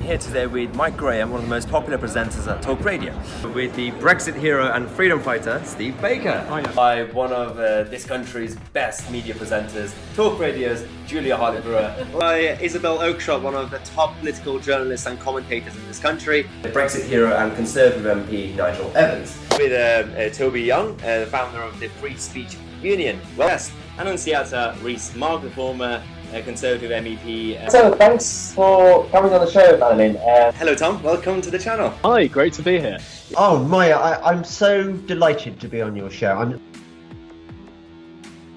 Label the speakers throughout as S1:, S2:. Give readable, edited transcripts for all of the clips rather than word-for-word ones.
S1: Here today with Mike Graham, one of the most popular presenters at Talk Radio, with the Brexit hero and freedom fighter, Steve Baker.
S2: Oh, yeah.
S1: By one of this country's best media presenters, Talk Radio's Julia Hartley-Brewer. By Isabel Oakeshott, one of the top political journalists and commentators in this country. The Brexit hero and Conservative MP, Nigel Evans. With Toby Young, the founder of the Free Speech Union.
S3: Yes, Annunciata Rees-Mogg, the former Conservative MEP.
S4: So thanks for coming on the show, Madeline.
S1: Hello Tom, welcome to the channel.
S2: Hi, great to be here.
S4: Oh Maya, I'm so delighted to be on your show.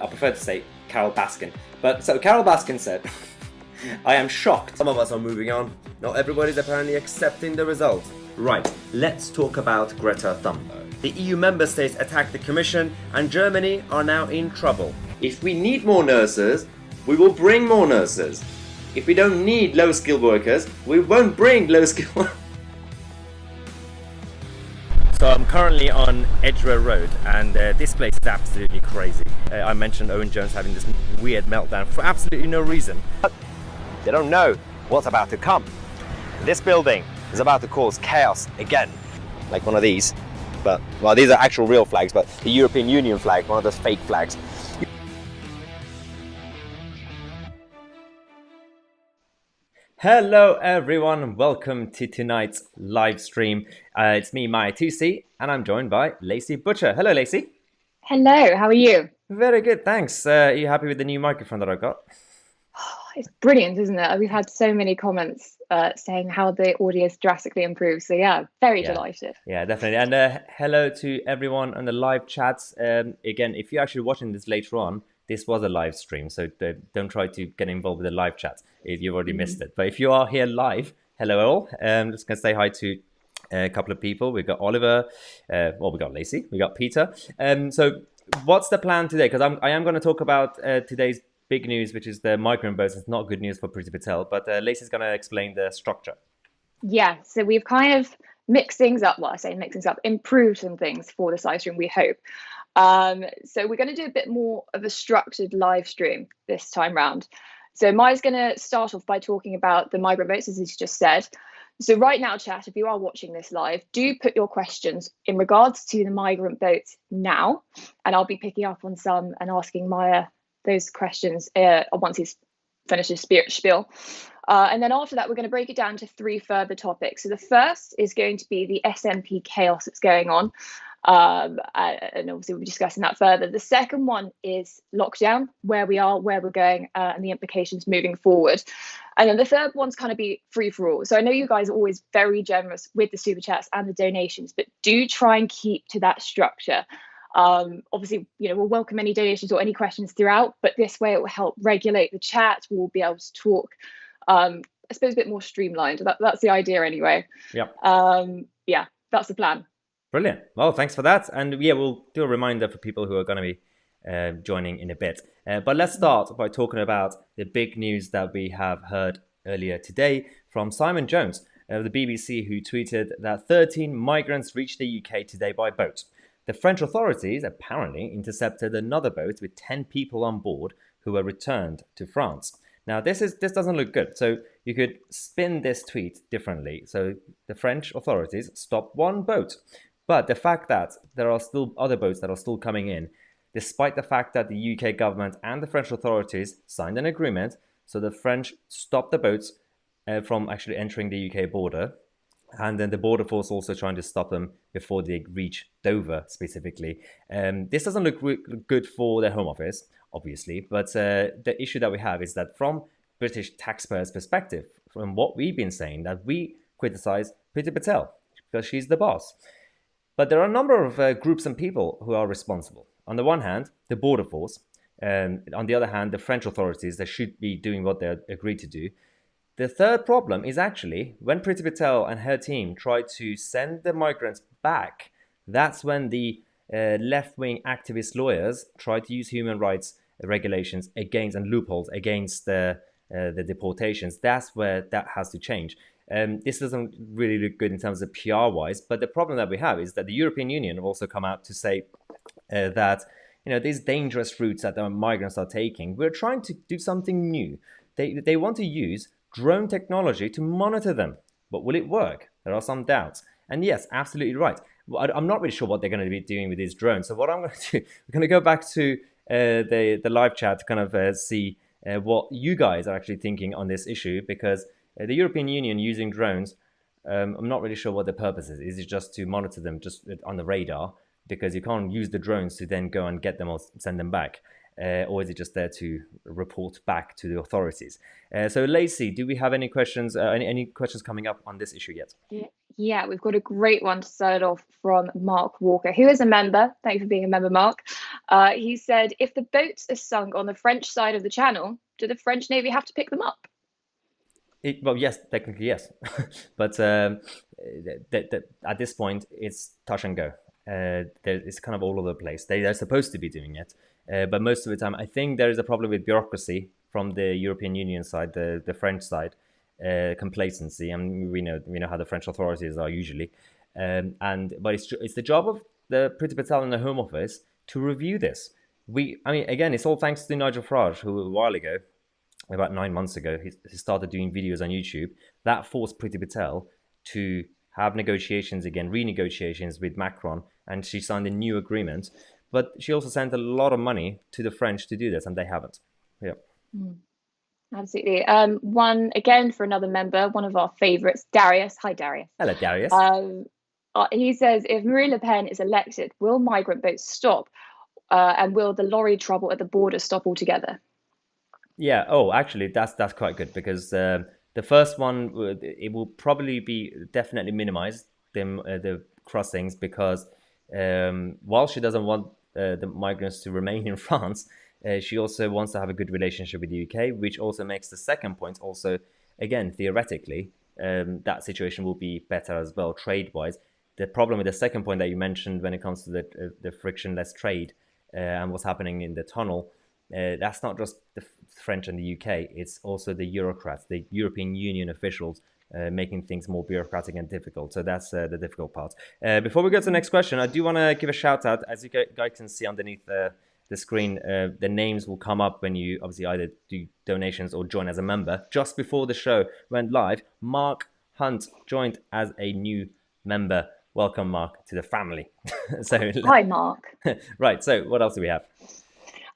S3: I prefer to say Carol Baskin. But so Carol Baskin said, I am shocked.
S1: Some of us are moving on. Not everybody's apparently accepting the result. Right, let's talk about Greta Thunberg. The EU member states attacked the Commission and Germany are now in trouble. If we need more nurses, we will bring more nurses. If we don't need low-skilled workers, we won't bring low-skilled workers. So I'm currently on Edgware Road and this place is absolutely crazy. I mentioned Owen Jones having this weird meltdown for absolutely no reason.
S5: They don't know what's about to come. This building is about to cause chaos again. Like one of these. But, well, these are actual real flags, but the European Union flag, one of those fake flags.
S1: Hello everyone, welcome to tonight's live stream. It's me, Tousi, and I'm joined by Lacey Butcher. Hello Lacey.
S6: Hello, how are you?
S1: Very good, thanks. Are you happy with the new microphone that I got?
S6: It's brilliant, isn't it? We've had so many comments saying how the audio is drastically improved. So yeah, very delighted.
S1: Yeah, definitely. And hello to everyone on the live chats. Again, if you're actually watching this later on, this was a live stream, so don't try to get involved with the live chats if you've already missed it. But if you are here live, hello all. Just going to say hi to a couple of people. We've got Oliver, we got Lacey, we got Peter. So what's the plan today? Because I am going to talk about today's big news, which is the migrant boats. It's not good news for Priti Patel, but Lacey's going to explain the structure.
S6: Yeah, so we've kind of mixed things up. Well, I say mixed things up, improved some things for this live stream, we hope. So we're going to do a bit more of a structured live stream this time round. So Maya's going to start off by talking about the migrant votes, as he's just said. So right now, chat, if you are watching this live, do put your questions in regards to the migrant votes now, and I'll be picking up on some and asking Maya those questions once he's finished his spiel. And then after that, we're going to break it down to three further topics. So the first is going to be the SNP chaos that's going on. And obviously we'll be discussing that further. The second one is lockdown, where we are, where we're going, and the implications moving forward. And then the third one's kind of be free for all. So I know you guys are always very generous with the super chats and the donations, but do try and keep to that structure. Obviously, we'll welcome any donations or any questions throughout, but this way it will help regulate the chat. We'll be able to talk, I suppose, a bit more streamlined. That's the idea anyway. Yeah, that's the plan.
S1: Brilliant. Well, thanks for that. And yeah, we'll do a reminder for people who are going to be joining in a bit. But let's start by talking about the big news that we have heard earlier today from Simon Jones of the BBC, who tweeted that 13 migrants reached the UK today by boat. The French authorities apparently intercepted another boat with 10 people on board who were returned to France. Now, this doesn't look good. So you could spin this tweet differently. So the French authorities stopped one boat. But the fact that there are still other boats that are still coming in, despite the fact that the UK government and the French authorities signed an agreement, so the French stopped the boats from actually entering the UK border, and then the border force also trying to stop them before they reach Dover specifically. This doesn't look good for the Home Office, obviously, but the issue that we have is that from British taxpayers' perspective, from what we've been saying, that we criticize Priti Patel because she's the boss. But there are a number of groups and people who are responsible. On the one hand, the border force, and on the other hand, the French authorities that should be doing what they agreed to do. The third problem is actually when Priti Patel and her team tried to send the migrants back, that's when the left-wing activist lawyers tried to use human rights regulations against and loopholes against the deportations. That's where that has to change. This doesn't really look good in terms of PR-wise, but the problem that we have is that the European Union have also come out to say that these dangerous routes that the migrants are taking, we're trying to do something new. They want to use drone technology to monitor them. but will it work? There are some doubts. And yes, absolutely right. I'm not really sure what they're going to be doing with these drones. So what I'm going to do, we're going to go back to the live chat to kind of see what you guys are actually thinking on this issue, because the European Union using drones, I'm not really sure what the purpose is. Is it just to monitor them just on the radar? Because you can't use the drones to then go and get them or send them back. Or is it just there to report back to the authorities? So Lacey, do we have any questions? Any questions coming up on this issue yet?
S6: Yeah, we've got a great one to start off from Mark Walker, who is a member. Thank you for being a member, Mark. He said, if the boats are sunk on the French side of the channel, do the French Navy have to pick them up?
S1: Well, yes, technically yes, but at this point it's touch and go. It's kind of all over the place. They're supposed to be doing it, but most of the time, I think there is a problem with bureaucracy from the European Union side, the French side, complacency, and we know how the French authorities are usually. But it's the job of the Priti Patel in the Home Office to review this. Again, it's all thanks to Nigel Farage, who a while ago, about 9 months ago, he started doing videos on YouTube. That forced Priti Patel to have negotiations again, renegotiations with Macron, and she signed a new agreement. But she also sent a lot of money to the French to do this, and they haven't. Yeah.
S6: Absolutely. One again for another member, one of our favourites, Darius. Hi, Darius.
S1: Hello, Darius.
S6: He says, if Marine Le Pen is elected, will migrant boats stop? And will the lorry trouble at the border stop altogether?
S1: Yeah. Oh, actually, that's quite good, because the first one, it will probably be definitely minimized, the crossings, because while she doesn't want the migrants to remain in France, she also wants to have a good relationship with the UK, which also makes the second point also, again, theoretically, that situation will be better as well, trade-wise. The problem with the second point that you mentioned when it comes to the frictionless trade and what's happening in the tunnel, that's not just the French and the UK, it's also the bureaucrats, the European Union officials, making things more bureaucratic and difficult. So that's the difficult part. Before we go to the next question, I do want to give a shout out. As you guys can see underneath the screen, the names will come up when you obviously either do donations or join as a member. Just before the show went live, Mark Hunt joined as a new member. Welcome, Mark, to the family.
S6: Hi, Mark.
S1: Right, so what else do we have?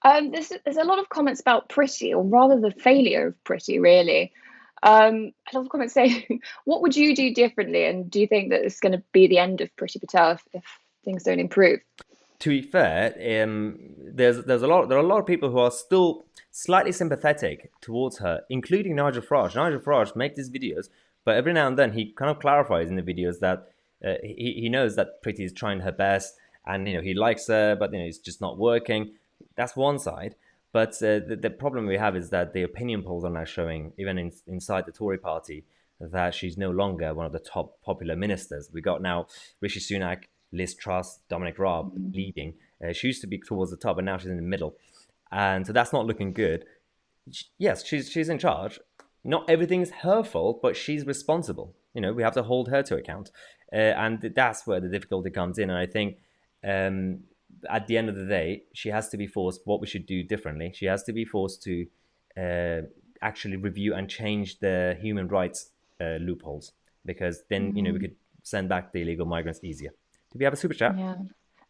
S6: There's a lot of comments about Priti, or rather the failure of Priti, really. A lot of comments saying, what would you do differently? And do you think that it's going to be the end of Priti Patel if things don't improve?
S1: To be fair, there are a lot of people who are still slightly sympathetic towards her, including Nigel Farage. Nigel Farage makes these videos, but every now and then he kind of clarifies in the videos that he knows that Priti is trying her best, and he likes her, but it's just not working. That's one side. But the problem we have is that the opinion polls are now showing, even inside the Tory party, that she's no longer one of the top popular ministers. We got now Rishi Sunak, Liz Truss, Dominic Raab leading. She used to be towards the top, and now she's in the middle. And so that's not looking good. Yes, she's in charge. Not everything's her fault, but she's responsible. We have to hold her to account. And that's where the difficulty comes in. And I think at the end of the day, she has to be forced what we should do differently. She has to be forced to actually review and change the human rights loopholes, because then, we could send back the illegal migrants easier. Do we have a super chat?
S6: Yeah,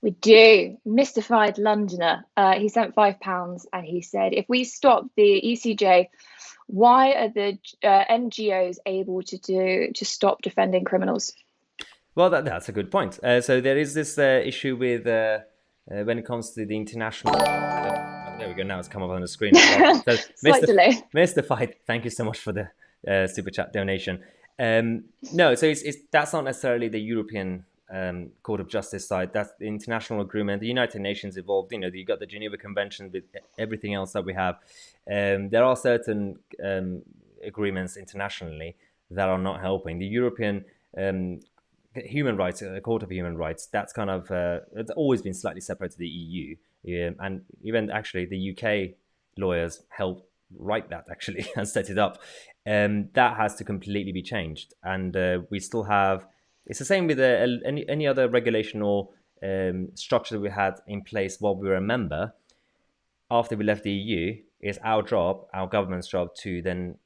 S6: we do. Mystified Londoner. He sent £5 and he said, if we stop the ECJ, why are the NGOs able to stop defending criminals?
S1: Well, that's a good point. So there is this issue with when it comes to the international. There we go. Now it's come up on the screen. So,
S6: Slight delay.
S1: Mystified. Thank you so much for the super chat donation. No, so that's not necessarily the European Court of Justice side. That's the international agreement. The United Nations involved. You got the Geneva Convention with everything else that we have. There are certain agreements internationally that are not helping. The European Human Rights, Court of Human Rights, that's kind of it's always been slightly separate to the EU, and even actually the UK lawyers helped write that actually and set it up. That has to completely be changed, and we still have. It's the same with any other regulation or structure that we had in place while we were a member. After we left the EU, it's our job, our government's job, to then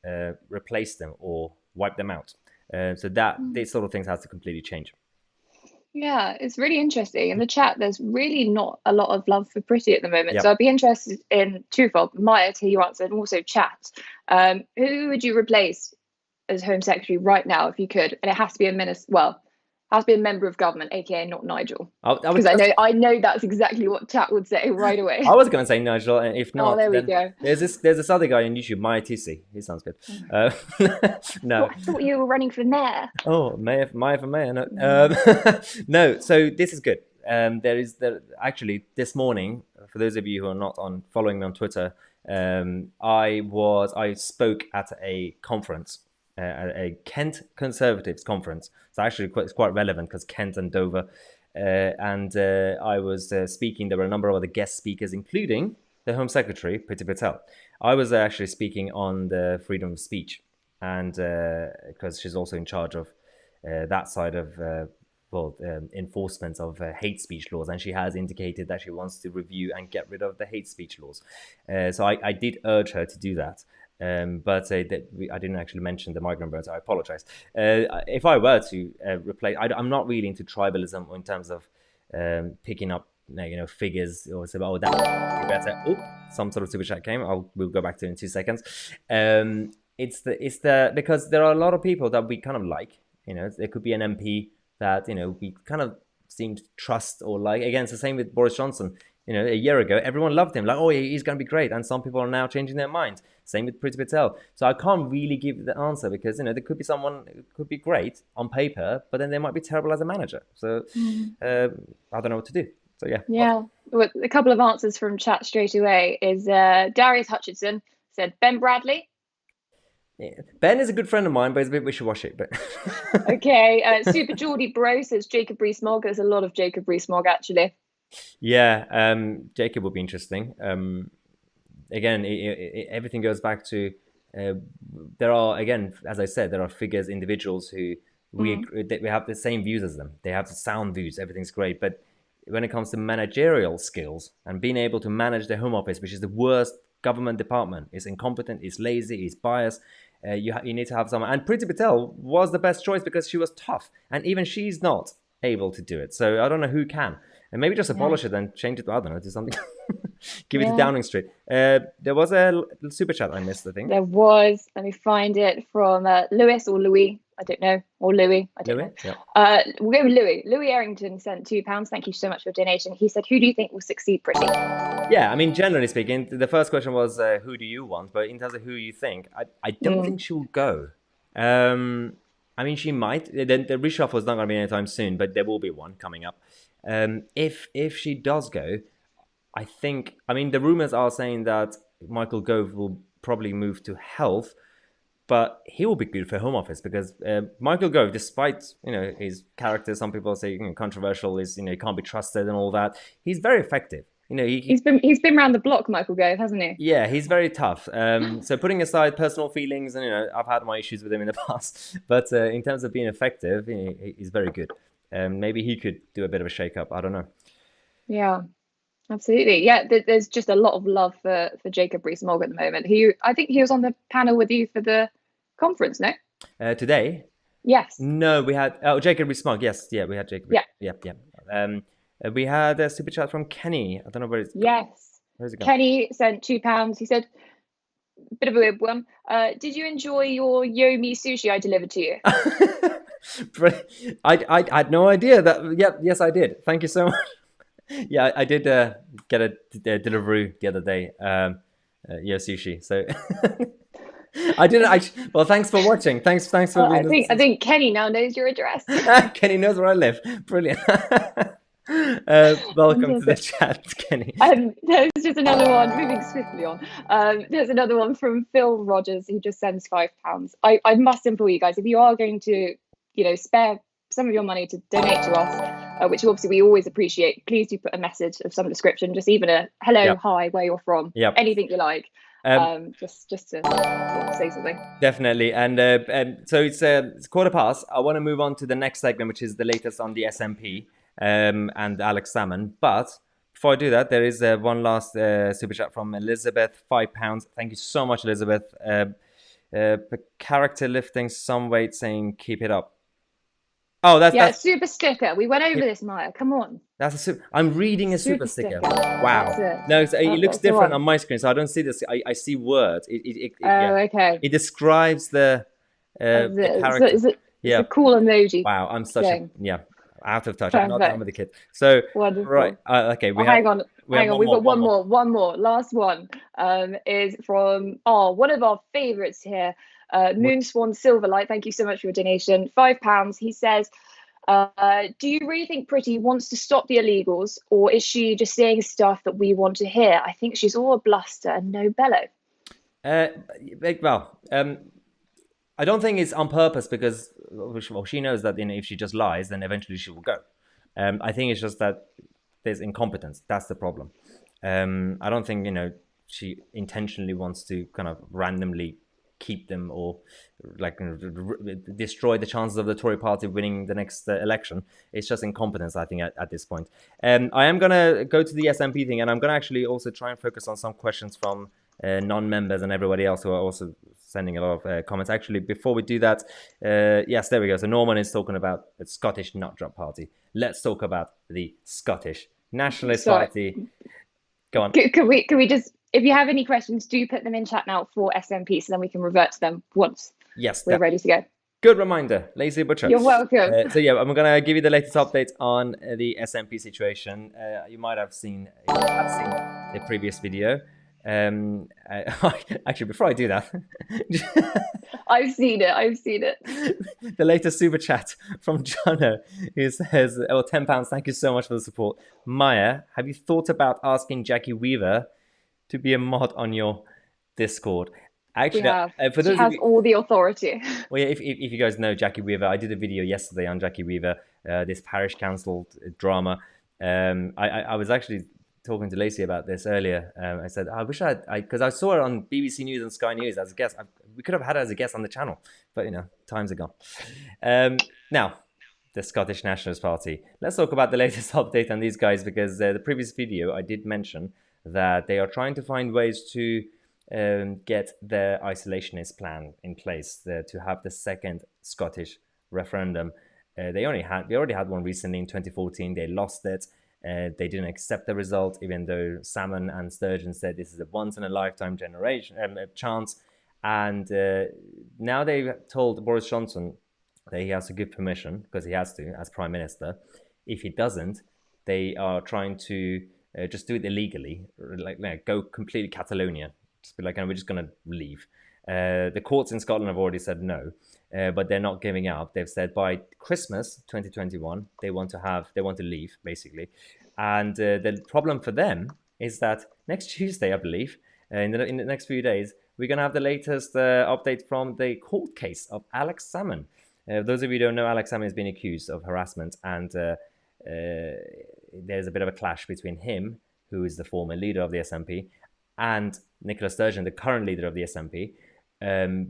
S1: replace them or wipe them out. So that these sort of things has to completely change.
S6: Yeah, it's really interesting. In the chat, there's really not a lot of love for Priti at the moment.
S1: Yep.
S6: So I'd be interested in twofold. Maya, to hear your answer, and also chat. Who would you replace as Home Secretary right now if you could? And it has to be a minister. Well, has to be a member of government, aka not Nigel. Because I know that's exactly what chat would say right away.
S1: I was going to say Nigel, and if not,
S6: there we go.
S1: There's this other guy on YouTube, Tousi. He sounds good. No,
S6: I thought you were running for mayor.
S1: Oh, Maya for mayor. No, no. So this is good. Actually this morning, for those of you who are not following me on Twitter, I spoke at a conference. A Kent Conservatives conference. So actually it's quite relevant because Kent and Dover. I was speaking. There were a number of other guest speakers, including the Home Secretary, Priti Patel. I was actually speaking on the freedom of speech, and because she's also in charge of that side of enforcement of hate speech laws, and she has indicated that she wants to review and get rid of the hate speech laws. So I did urge her to do that. But I didn't actually mention the migrant birds. I apologize. If I were to replace, I'm not really into tribalism in terms of picking up figures or say, oh, that would be better. Oh, some sort of super chat came. We'll go back to it in 2 seconds. It's because there are a lot of people that we kind of like. There could be an MP that we kind of seem to trust or like. Again, it's the same with Boris Johnson. A year ago, everyone loved him. Like, oh, he's going to be great. And some people are now changing their minds. Same with Priti Patel. So I can't really give the answer because, there could be someone who could be great on paper, but then they might be terrible as a manager. So I don't know what to do. So, yeah.
S6: Yeah. Well, a couple of answers from chat straight away is Darius Hutchinson said Ben Bradley.
S1: Yeah. Ben is a good friend of mine, but he's a bit wishy-washy. But
S6: okay. Super Geordie Bro says Jacob Rees-Mogg. There's a lot of Jacob Rees-Mogg, actually.
S1: Yeah, Jacob will be interesting. Again, everything goes back to there are, again, as I said, there are figures, individuals who we have the same views as them. They have the sound views. Everything's great, but when it comes to managerial skills and being able to manage the Home Office, which is the worst government department, is incompetent, is lazy, is biased. You need to have someone. And Priti Patel was the best choice because she was tough, and even she's not able to do it. So I don't know who can. And maybe just abolish it and change it to, I don't know, to something. Give it to Downing Street. There was a super chat I missed, I think.
S6: There was. Let me find it from Lewis or Louis. I don't know. Or Louis. I don't know. Yeah. We'll go with Louis. Louis Errington sent £2. Thank you so much for your donation. He said, who do you think will succeed Priti?
S1: Yeah, I mean, generally speaking, the first question was, who do you want? But in terms of who you think, I don't think she'll go. I mean, she might. The reshuffle is not going to be anytime soon, but there will be one coming up. If she does go, I think, I mean, the rumors are saying that Michael Gove will probably move to health, but he will be good for Home Office because Michael Gove, despite his character, some people say controversial, is he can't be trusted and all that. He's very effective. He's
S6: been around the block, Michael Gove, hasn't he?
S1: Yeah, he's very tough. So putting aside personal feelings, and I've had my issues with him in the past, but in terms of being effective, he's very good. Maybe he could do a bit of a shake-up. I don't know. Yeah,
S6: absolutely. Yeah, there's just a lot of love for Jacob Rees-Mogg at the moment. I think he was on the panel with you for the conference, no?
S1: Today?
S6: Yes.
S1: No, we had Jacob Rees-Mogg. Yes, yeah, we had Jacob. Yeah. We had a super chat from Kenny. I don't know where it's.
S6: Yes.
S1: Where's it gone?
S6: Kenny sent £2. He said, bit of a weird one. Did you enjoy your Yomi sushi I delivered to you?
S1: I had no idea that. Yes, I did. Thank you so much. Yeah, I did get a delivery the other day. Your sushi. So I didn't. Well, thanks for watching. Thanks for.
S6: I think Kenny now knows your address.
S1: Kenny knows where I live. Brilliant. Welcome to the chat, Kenny.
S6: There's just another one, moving swiftly on. There's another one from Phil Rogers who just sends £5. I must implore you guys, if you are going to spare some of your money to donate to us, which obviously we always appreciate, please do put a message of some description, just even a hello, hi, where you're from, anything you like. Just to say something.
S1: Definitely. And so it's past. I want to move on to the next segment, which is the latest on the SNP. And Alex Salmon. But before I do that, there is one last super chat from Elizabeth, £5. Thank you so much, Elizabeth. Per character lifting some weight, saying keep it up. Oh, that's
S6: super sticker. We went over this, Maya. Come on.
S1: That's a super. I'm reading a super sticker.
S6: That's
S1: Wow.
S6: it.
S1: No, so it looks
S6: That's the
S1: different
S6: one.
S1: on my screen, so I don't see this. I see words.
S6: Okay.
S1: It describes the character.
S6: It's a cool emoji.
S1: Wow, I'm such
S6: thing.
S1: out of touch. I'm not done
S6: Perfect.
S1: with the kid. So
S6: Wonderful.
S1: right, okay.
S6: Hang on. We've got one more. Last one is from one of our favourites here, MOONSWAN Silverlight. Thank you so much for your donation. £5. He says, do you really think Priti wants to stop the illegals, or is she just saying stuff that we want to hear? I think she's all a bluster and no bellow.
S1: I don't think it's on purpose, because she knows that if she just lies, then eventually she will go. I think it's just that there's incompetence. That's the problem. I don't think she intentionally wants to kind of randomly keep them, or like destroy the chances of the Tory party winning the next election. It's just incompetence, I think, at this point. I am gonna go to the SNP thing, and I'm gonna actually also try and focus on some questions from non-members and everybody else who are also sending a lot of comments. Actually, before we do that, yes, there we go. So Norman is talking about the Scottish Nut Drop Party. Let's talk about the Scottish Nationalist Party. Go on.
S6: Can we just, if you have any questions, do put them in chat now for SNP, so then we can revert to them once we're ready to go.
S1: Good reminder, Lacey Butcher.
S6: You're welcome.
S1: So yeah, I'm going to give you the latest updates on the SNP situation. You might have seen the previous video. Actually, before I do that,
S6: I've seen it.
S1: The latest super chat from JONO, who says, £10, thank you so much for the support. Maya, have you thought about asking Jackie Weaver to be a mod on your Discord? Actually,
S6: for those she has all the authority.
S1: Well, yeah, if you guys know Jackie Weaver, I did a video yesterday on Jackie Weaver, this parish council drama. I was actually talking to Lacey about this earlier. I said, I wish because I saw her on BBC News and Sky News as a guest. We could have had her as a guest on the channel, but times are gone. Now, the Scottish Nationalist Party. Let's talk about the latest update on these guys, because the previous video I did mention that they are trying to find ways to get their isolationist plan in place to have the second Scottish referendum. They already had one recently in 2014. They lost it. They didn't accept the result, even though Salmon and Sturgeon said this is a once-in-a-lifetime chance. And now they've told Boris Johnson that he has to give permission, because he has to, as Prime Minister. If he doesn't, they are trying to just do it illegally, like go completely Catalonia. Just be like, we're just going to leave. The courts in Scotland have already said no, but they're not giving up. They've said by Christmas 2021 they want to leave, basically. And the problem for them is that next Tuesday, I believe, in the next few days, we're going to have the latest update from the court case of Alex Salmon. Those of you who don't know, Alex Salmon has been accused of harassment, and there's a bit of a clash between him, who is the former leader of the SNP, and Nicola Sturgeon, the current leader of the SNP,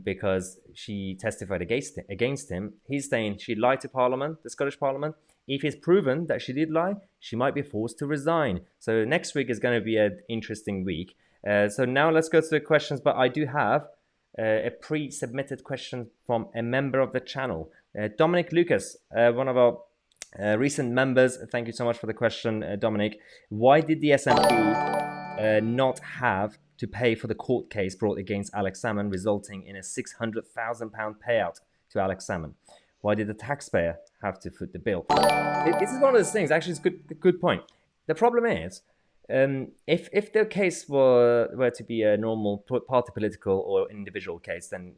S1: because she testified against him. He's saying she lied to Parliament, the Scottish Parliament. If it's proven that she did lie, she might be forced to resign. So next week is going to be an interesting week. So now let's go to the questions, but I do have a pre-submitted question from a member of the channel. Dominic Lucas, one of our recent members. Thank you so much for the question, Dominic. Why did the SNP not have to pay for the court case brought against Alex Salmon, resulting in a £600,000 payout to Alex Salmon? Why did the taxpayer have to foot the bill? This is one of those things. Actually, it's a good point. The problem is, if the case were to be a normal party political or individual case, then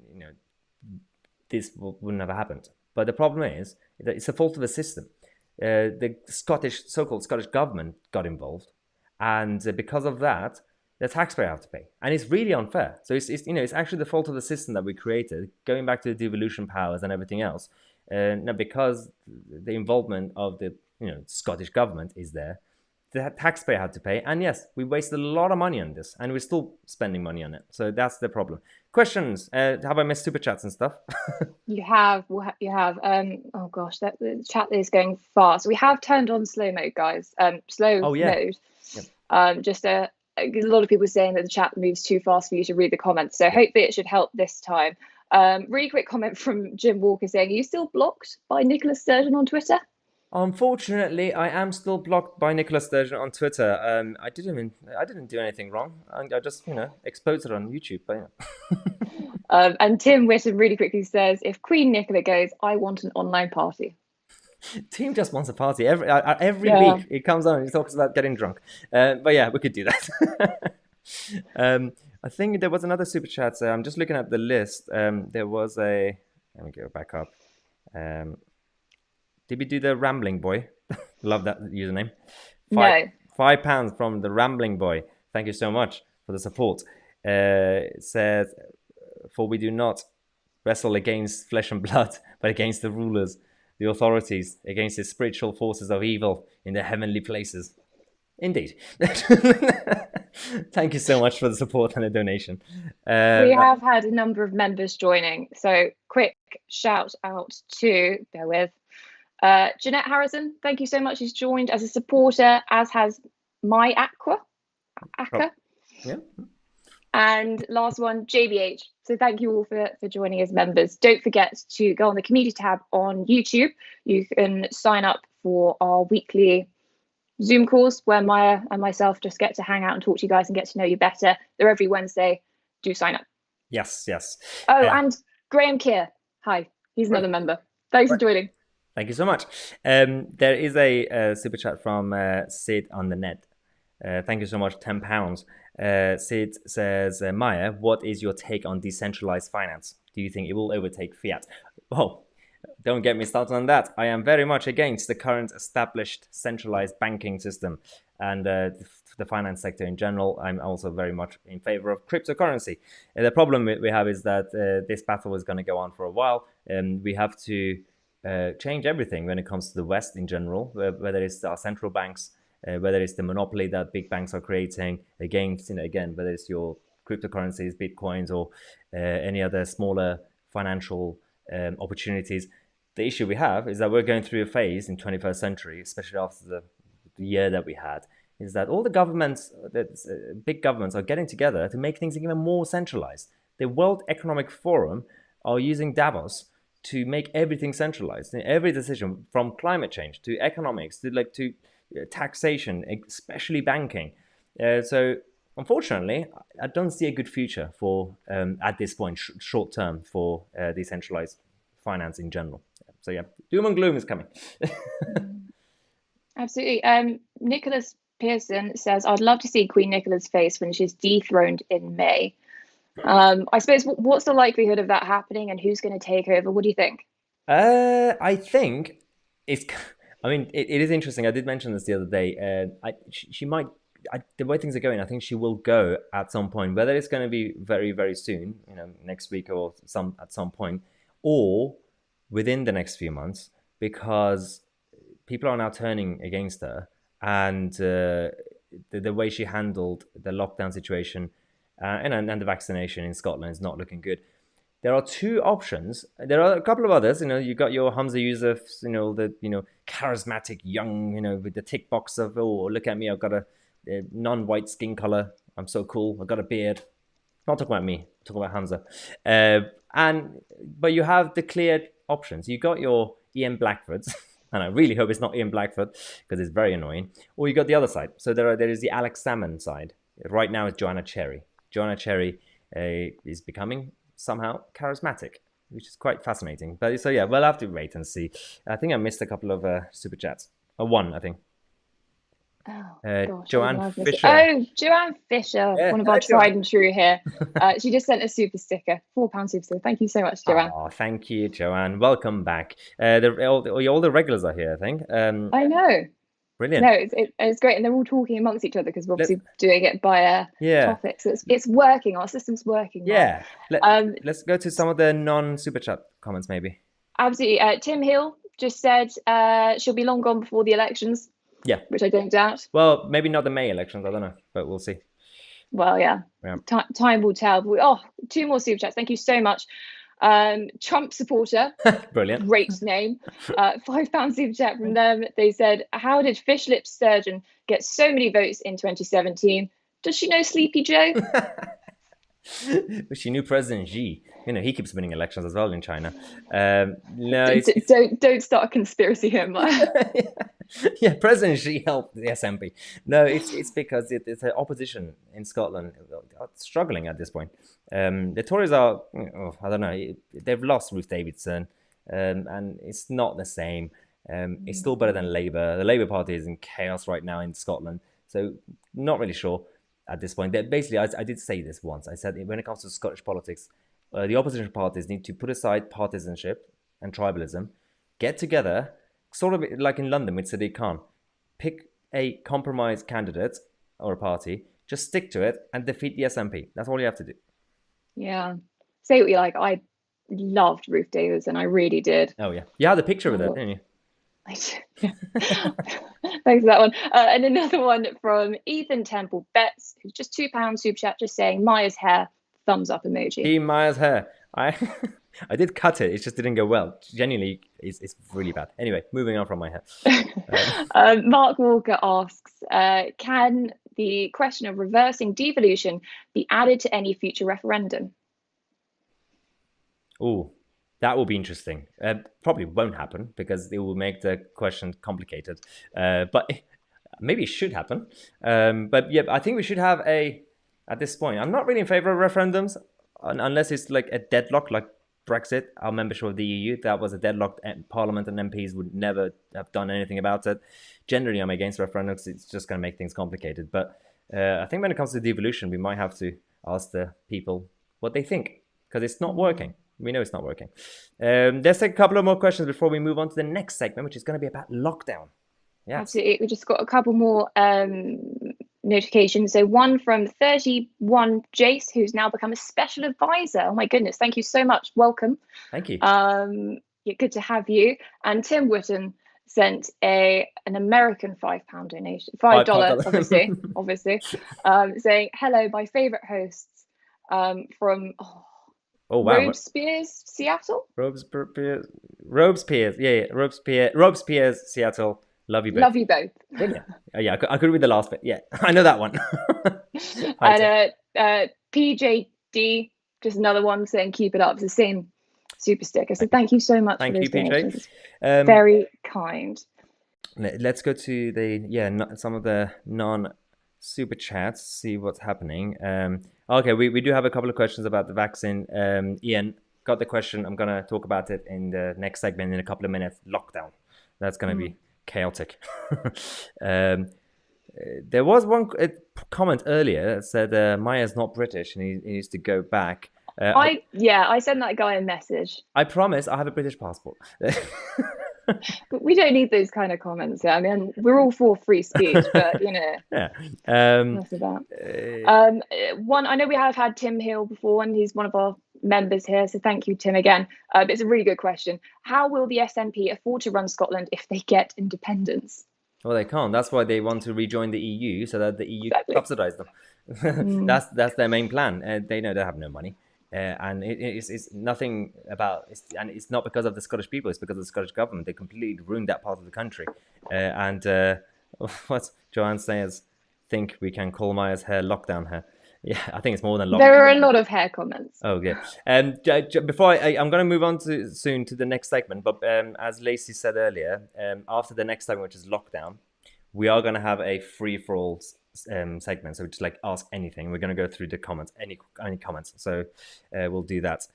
S1: this wouldn't have happened. But the problem is that it's a fault of the system. The so-called Scottish government got involved, and because of that, the taxpayer have to pay, and it's really unfair. So it's actually the fault of the system that we created, going back to the devolution powers and everything else. Now, because the involvement of the Scottish government is there, the taxpayer had to pay, and yes, we wasted a lot of money on this, and we're still spending money on it. So that's the problem. Questions? Have I missed super chats and stuff?
S6: You have. You have. Oh gosh, the chat is going fast. We have turned on slow mode, guys. Slow mode. Yep. Just a lot of people saying that the chat moves too fast for you to read the comments. So hopefully it should help this time. Really quick comment from Jim Walker saying, "Are you still blocked by Nicola Sturgeon on Twitter?"
S1: Unfortunately, I am still blocked by Nicola Sturgeon on Twitter. I didn't do anything wrong. I just, exposed it on YouTube. But,
S6: And Tim Whitten really quickly says, "If Queen Nicola goes, I want an online party."
S1: Team just wants a party every
S6: Yeah.
S1: week. He comes on and he talks about getting drunk. But yeah, we could do that. I think there was another super chat. I'm just looking at the list. There was a. Let me go back up. Did we do the Rambling Boy? Love that username.
S6: No.
S1: £5 from the Rambling Boy. Thank you so much for the support. It says, "For we do not wrestle against flesh and blood, but against the rulers, the authorities, against the spiritual forces of evil in the heavenly places." Indeed. Thank you so much for the support and the donation.
S6: We have had a number of members joining. So quick shout out to, bear with, Jeanette Harrison. Thank you so much. She's joined as a supporter, as has My Aqua.
S1: Yeah.
S6: And last one, JBH. So thank you all for joining as members. Don't forget to go on the community tab on YouTube. You can sign up for our weekly Zoom calls where Maya and myself just get to hang out and talk to you guys and get to know you better. They're every Wednesday. Do sign up.
S1: Yes.
S6: Oh, and Graham Keir. Hi, he's another member. Thanks for joining.
S1: Thank you so much. There is a super chat from Sid on the net. Thank you so much, £10. Sid says, "Maya, what is your take on decentralized finance? Do you think it will overtake fiat?" Oh, don't get me started on that. I am very much against the current established centralized banking system and the finance sector in general. I'm also very much in favor of cryptocurrency. The problem we have is that this battle is going to go on for a while. We have to change everything when it comes to the West in general, whether it's our central banks, whether it's the monopoly that big banks are creating against, again, whether it's your cryptocurrencies, bitcoins, or any other smaller financial opportunities. The issue we have is that we're going through a phase in 21st century, especially after the year that we had, is that all the governments, big governments, are getting together to make things even more centralized. The World Economic Forum are using Davos to make everything centralized. Every decision, from climate change to economics to taxation, especially banking. So unfortunately, I don't see a good future for at this point, short term, for decentralized finance in general. So yeah, doom and gloom is coming.
S6: Absolutely. Nicholas Pearson says, "I'd love to see Queen Nicola's face when she's dethroned in May." I suppose, what's the likelihood of that happening, and who's going to take over? What do you think?
S1: I think it's. I mean, it is interesting. I did mention this the other day. She might. The way things are going, I think she will go at some point. Whether it's going to be very, very soon, next week or at some point, or within the next few months, because people are now turning against her, and the way she handled the lockdown situation and the vaccination in Scotland is not looking good. There are two options. There are a couple of others. You got your Hamza Yusuf, the charismatic young, with the tick box of, oh, look at me, I've got a non-white skin color. I'm so cool. I've got a beard. Not talking about me. I'm talking about Hamza. But you have the clear options. You got your Ian Blackfords, and I really hope it's not Ian Blackford because it's very annoying. Or you got the other side. So there is the Alex Salmond side. Right now it's Joanna Cherry. Joanna Cherry is becoming somehow charismatic, which is quite fascinating. But so yeah, we'll have to wait and see. I think I missed a couple of super chats. One, I think. Joanne Fisher.
S6: Oh, Joanne Fisher,
S1: Yeah,
S6: one of our tried and true here. She just sent a super sticker, £4 super sticker. Thank you so much, Joanne.
S1: Oh, thank you, Joanne. Welcome back. All the regulars are here, I think.
S6: I know.
S1: Brilliant.
S6: No, it's great, and they're all talking amongst each other because we're obviously doing it by topics. So it's working. Our system's working.
S1: Yeah. Let's go to some of the non-super chat comments, maybe.
S6: Absolutely. Tim Hill just said she'll be long gone before the elections.
S1: Yeah.
S6: Which I don't doubt.
S1: Well, maybe not the May elections. I don't know, but we'll see.
S6: Well, yeah. Time will tell. But two more super chats. Thank you so much. Trump supporter.
S1: Brilliant.
S6: Great name. £5 super chat from them. They said, "How did Fish Lips Sturgeon get so many votes in 2017? Does she know Sleepy Joe?"
S1: She knew President Xi. You know, he keeps winning elections as well in China. No,
S6: Don't start a conspiracy here, Mike.
S1: yeah, President Xi helped the SNP. No, it's because it's an opposition in Scotland struggling at this point. The Tories are, I don't know, they've lost Ruth Davidson, and it's not the same. It's still better than Labour. The Labour Party is in chaos right now in Scotland, so not really sure at this point. Basically, I did say this once. I said when it comes to Scottish politics, the opposition parties need to put aside partisanship and tribalism, get together, sort of like in London with Sadiq Khan, pick a compromise candidate or a party, just stick to it and defeat the SNP. That's all you have to do.
S6: Yeah. Say what you like. I loved Ruth Davidson. I really did.
S1: Oh, yeah. You had a picture with it, didn't you?
S6: Thanks for that one. And another one from Ethan Templebetts, who's just £2 super chat, just saying Maya's hair, thumbs up emoji.
S1: Team Maya's hair. I did cut it. It just didn't go well. Genuinely, it's really bad. Anyway, moving on from my hair.
S6: Mark Walker asks, can the question of reversing devolution be added to any future referendum?
S1: Oh, that will be interesting. Probably won't happen because it will make the question complicated. But maybe it should happen. But yeah, I think we should have at this point, I'm not really in favor of referendums unless it's like a deadlock, like Brexit, our membership of the EU. That was a deadlock. Parliament and MPs would never have done anything about it. Generally, I'm against referendums. It's just going to make things complicated. But I think when it comes to devolution, we might have to ask the people what they think because it's not working. We know it's not working. Let's take a couple of more questions before we move on to the next segment, which is going to be about lockdown. Yeah,
S6: absolutely. We just got a couple more notifications. So one from 31 Jace, who's now become a special advisor. Oh my goodness, thank you so much. Welcome.
S1: Thank you.
S6: Yeah, good to have you. And Tim Witten sent an American £5 donation, $5 obviously, saying hello, my favorite hosts from
S1: Oh wow!
S6: Robespierre's Seattle.
S1: Robespierre's, Seattle. Love you both.
S6: Love you both.
S1: Yeah, yeah. I could read the last bit. Yeah, I know that one.
S6: And PEEJAYD, just another one saying keep it up. It's the same super sticker. So thank you so much.
S1: Thank
S6: for
S1: you,
S6: those donations.
S1: PJ.
S6: Very kind.
S1: Let's go to some of the non-super chats. See what's happening. Okay, we do have a couple of questions about the vaccine. Ian got the question. I'm going to talk about it in the next segment in a couple of minutes. Lockdown. That's going to be chaotic. There was one comment earlier that said Maya's not British and he needs to go back.
S6: I sent that guy a message.
S1: I promise I have a British passport.
S6: But we don't need those kind of comments. I mean, we're all for free speech, but you know,
S1: yeah.
S6: Enough of that. One, I know we have had Tim Hill before, and he's one of our members here. So thank you, Tim, again. But it's a really good question. How will the SNP afford to run Scotland if they get independence?
S1: Well, they can't. That's why they want to rejoin the EU so that the EU subsidize them. That's their main plan. They know they have no money. And it's nothing about, and it's not because of the Scottish people, it's because of the Scottish government. They completely ruined that part of the country. What Joanne says, think we can call Maya's hair lockdown hair. Yeah, I think it's more than lockdown.
S6: There are a lot of hair comments.
S1: Oh, yeah. Before I'm going to move on soon to the next segment, but as Lacey said earlier, after the next segment, which is lockdown, we are going to have a free-for-all segment, so just like ask anything. We're going to go through the comments, any comments, so we'll do that.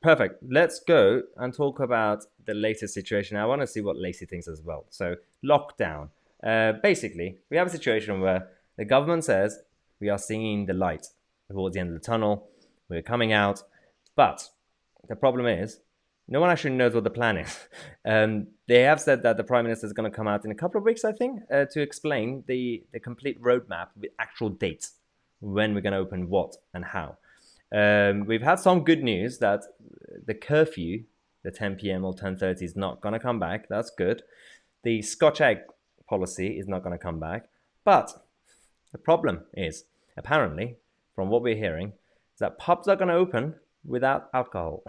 S1: Perfect. Let's go and talk about the latest situation. I want to see what Lacey thinks as well. So lockdown, basically we have a situation where the government says we are seeing the light towards the end of the tunnel, we're coming out, but the problem is no one actually knows what the plan is. They have said that the Prime Minister is going to come out in a couple of weeks, I think, to explain the complete roadmap with actual dates, when we're going to open what and how. We've had some good news that the curfew, the 10 p.m. or 10:30 is not going to come back. That's good. The Scotch egg policy is not going to come back. But the problem is, apparently, from what we're hearing, is that pubs are going to open without alcohol.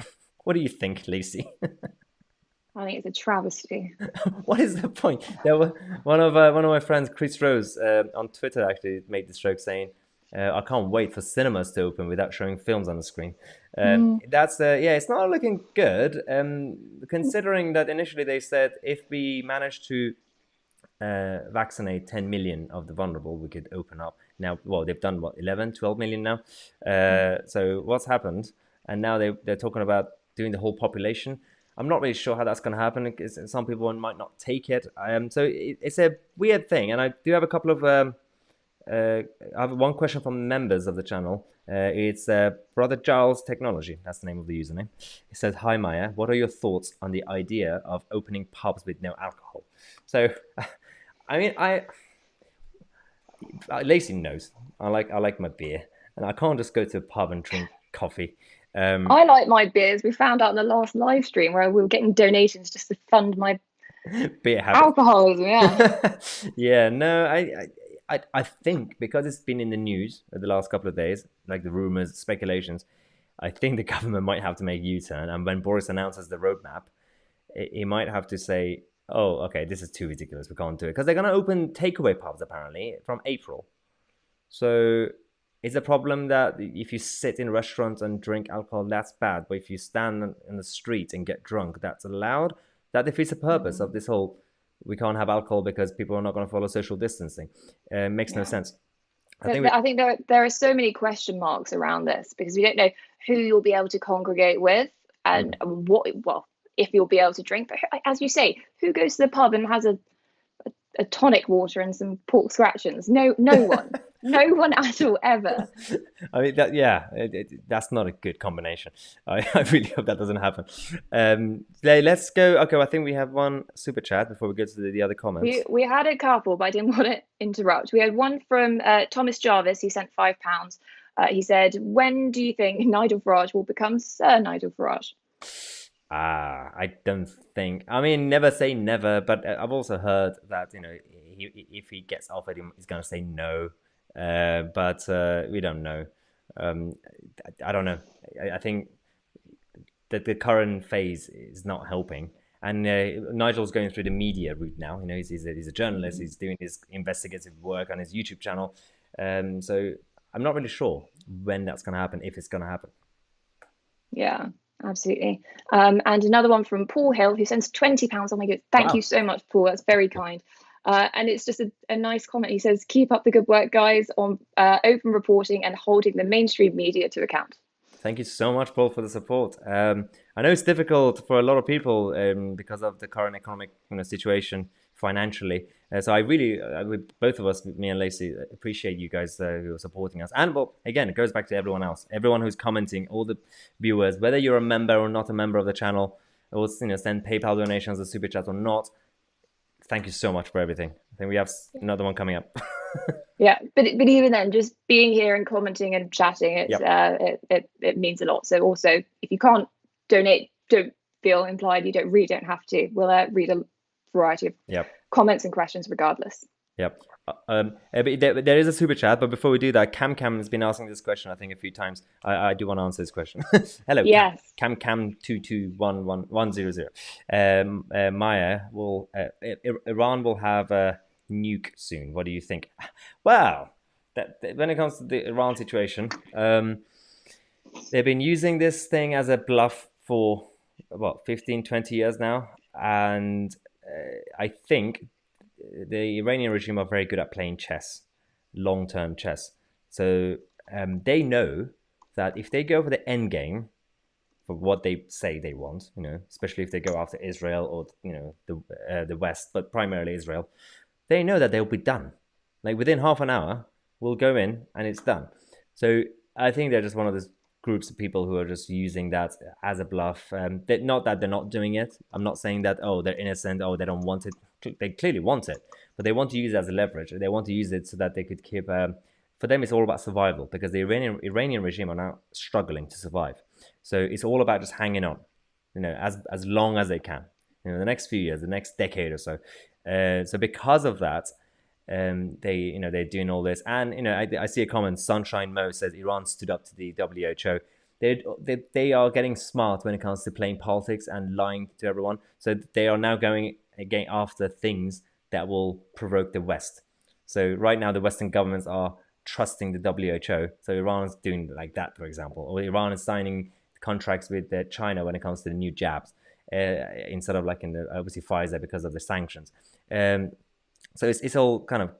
S1: What do you think, Lacey?
S6: I think it's a travesty.
S1: What is the point? There were one of my friends, Chris Rose, on Twitter actually made this joke saying, I can't wait for cinemas to open without showing films on the screen. It's not looking good. Considering that initially they said if we manage to vaccinate 10 million of the vulnerable, we could open up. Now, well, they've done what, 11, 12 million now. So what's happened? And now they're talking about doing the whole population. I'm not really sure how that's going to happen because some people might not take it. So it's a weird thing. And I do have a couple of I have one question from members of the channel. It's Brother Giles Technology. That's the name of the username. It says, "Hi Maya, what are your thoughts on the idea of opening pubs with no alcohol?" So, I mean, Lacey knows I like my beer, and I can't just go to a pub and drink coffee.
S6: I like my beers. We found out in the last live stream where we were getting donations just to fund my
S1: beer habit.
S6: Alcoholism. Yeah.
S1: Yeah. No, I think because it's been in the news the last couple of days, like the rumors, speculations, I think the government might have to make a U-turn. And when Boris announces the roadmap, he might have to say, "Oh, okay, this is too ridiculous. We can't do it." Because they're going to open takeaway pubs apparently from April. So it's a problem that if you sit in restaurants and drink alcohol, that's bad. But if you stand in the street and get drunk, that's allowed. That defeats the purpose of this whole, we can't have alcohol because people are not going to follow social distancing. Makes no sense.
S6: I think there are so many question marks around this because we don't know who you'll be able to congregate with and if you'll be able to drink. But as you say, who goes to the pub and has a tonic water and some pork scratchings? No one. No one at all, ever.
S1: I mean, that's not a good combination. I really hope that doesn't happen. Let's go. Okay, I think we have one super chat before we go to the other comments.
S6: We had a couple, but I didn't want to interrupt. We had one from Thomas Jarvis. He sent £5. He said, "When do you think Nigel Farage will become Sir Nigel Farage?"
S1: I don't think. I mean, never say never, but I've also heard that if he gets offered, he's going to say no. But we don't know. I don't know. I think that the current phase is not helping. And Nigel's going through the media route now. He's a journalist. He's doing his investigative work on his YouTube channel. So I'm not really sure when that's going to happen, if it's going to happen.
S6: Yeah, absolutely. And another one from Paul Hill, who sends £20. Oh my God. Thank you so much, Paul. That's very kind. And it's just a nice comment. He says, "Keep up the good work, guys, on open reporting and holding the mainstream media to account."
S1: Thank you so much, Paul, for the support. I know it's difficult for a lot of people because of the current economic situation financially. So I really, both of us, me and Lacey, appreciate you guys who are supporting us. And again, it goes back to everyone else, everyone who's commenting, all the viewers, whether you're a member or not a member of the channel, or send PayPal donations or super chat or not. Thank you so much for everything. I think we have another one coming up.
S6: Yeah, but even then, just being here and commenting and chatting, it means a lot. So also, if you can't donate, don't feel implied. You really don't have to. We'll read a variety of comments and questions regardless. Yep.
S1: But there is a super chat, but before we do that, Cam has been asking this question I think a few times. I do want to answer this question. Hello.
S6: Yes.
S1: Cam 221110. Maya, Iran will have a nuke soon. What do you think? Well, when it comes to the Iran situation, they've been using this thing as a bluff for 15, 20 years now, and I think the Iranian regime are very good at playing chess, long-term chess. So they know that if they go for the end game, for what they say they want, especially if they go after Israel or the West, but primarily Israel, they know that they'll be done. Like within half an hour, we'll go in and it's done. So I think they're just one of those groups of people who are just using that as a bluff. Not that they're not doing it. I'm not saying that, they're innocent, they don't want it. They clearly want it, but they want to use it as a leverage. They want to use it so that they could keep... for them, it's all about survival because the Iranian regime are now struggling to survive. So it's all about just hanging on, as long as they can. The next few years, the next decade or so. So because of that, they're doing all this. And, I see a comment, Sunshine Mo says Iran stood up to the WHO. They are getting smart when it comes to playing politics and lying to everyone. So they are now going after things that will provoke the West. So right now the Western governments are trusting the WHO. So Iran is doing like that, for example, or Iran is signing contracts with China when it comes to the new jabs, instead of like in the obviously Pfizer because of the sanctions. So it's all kind of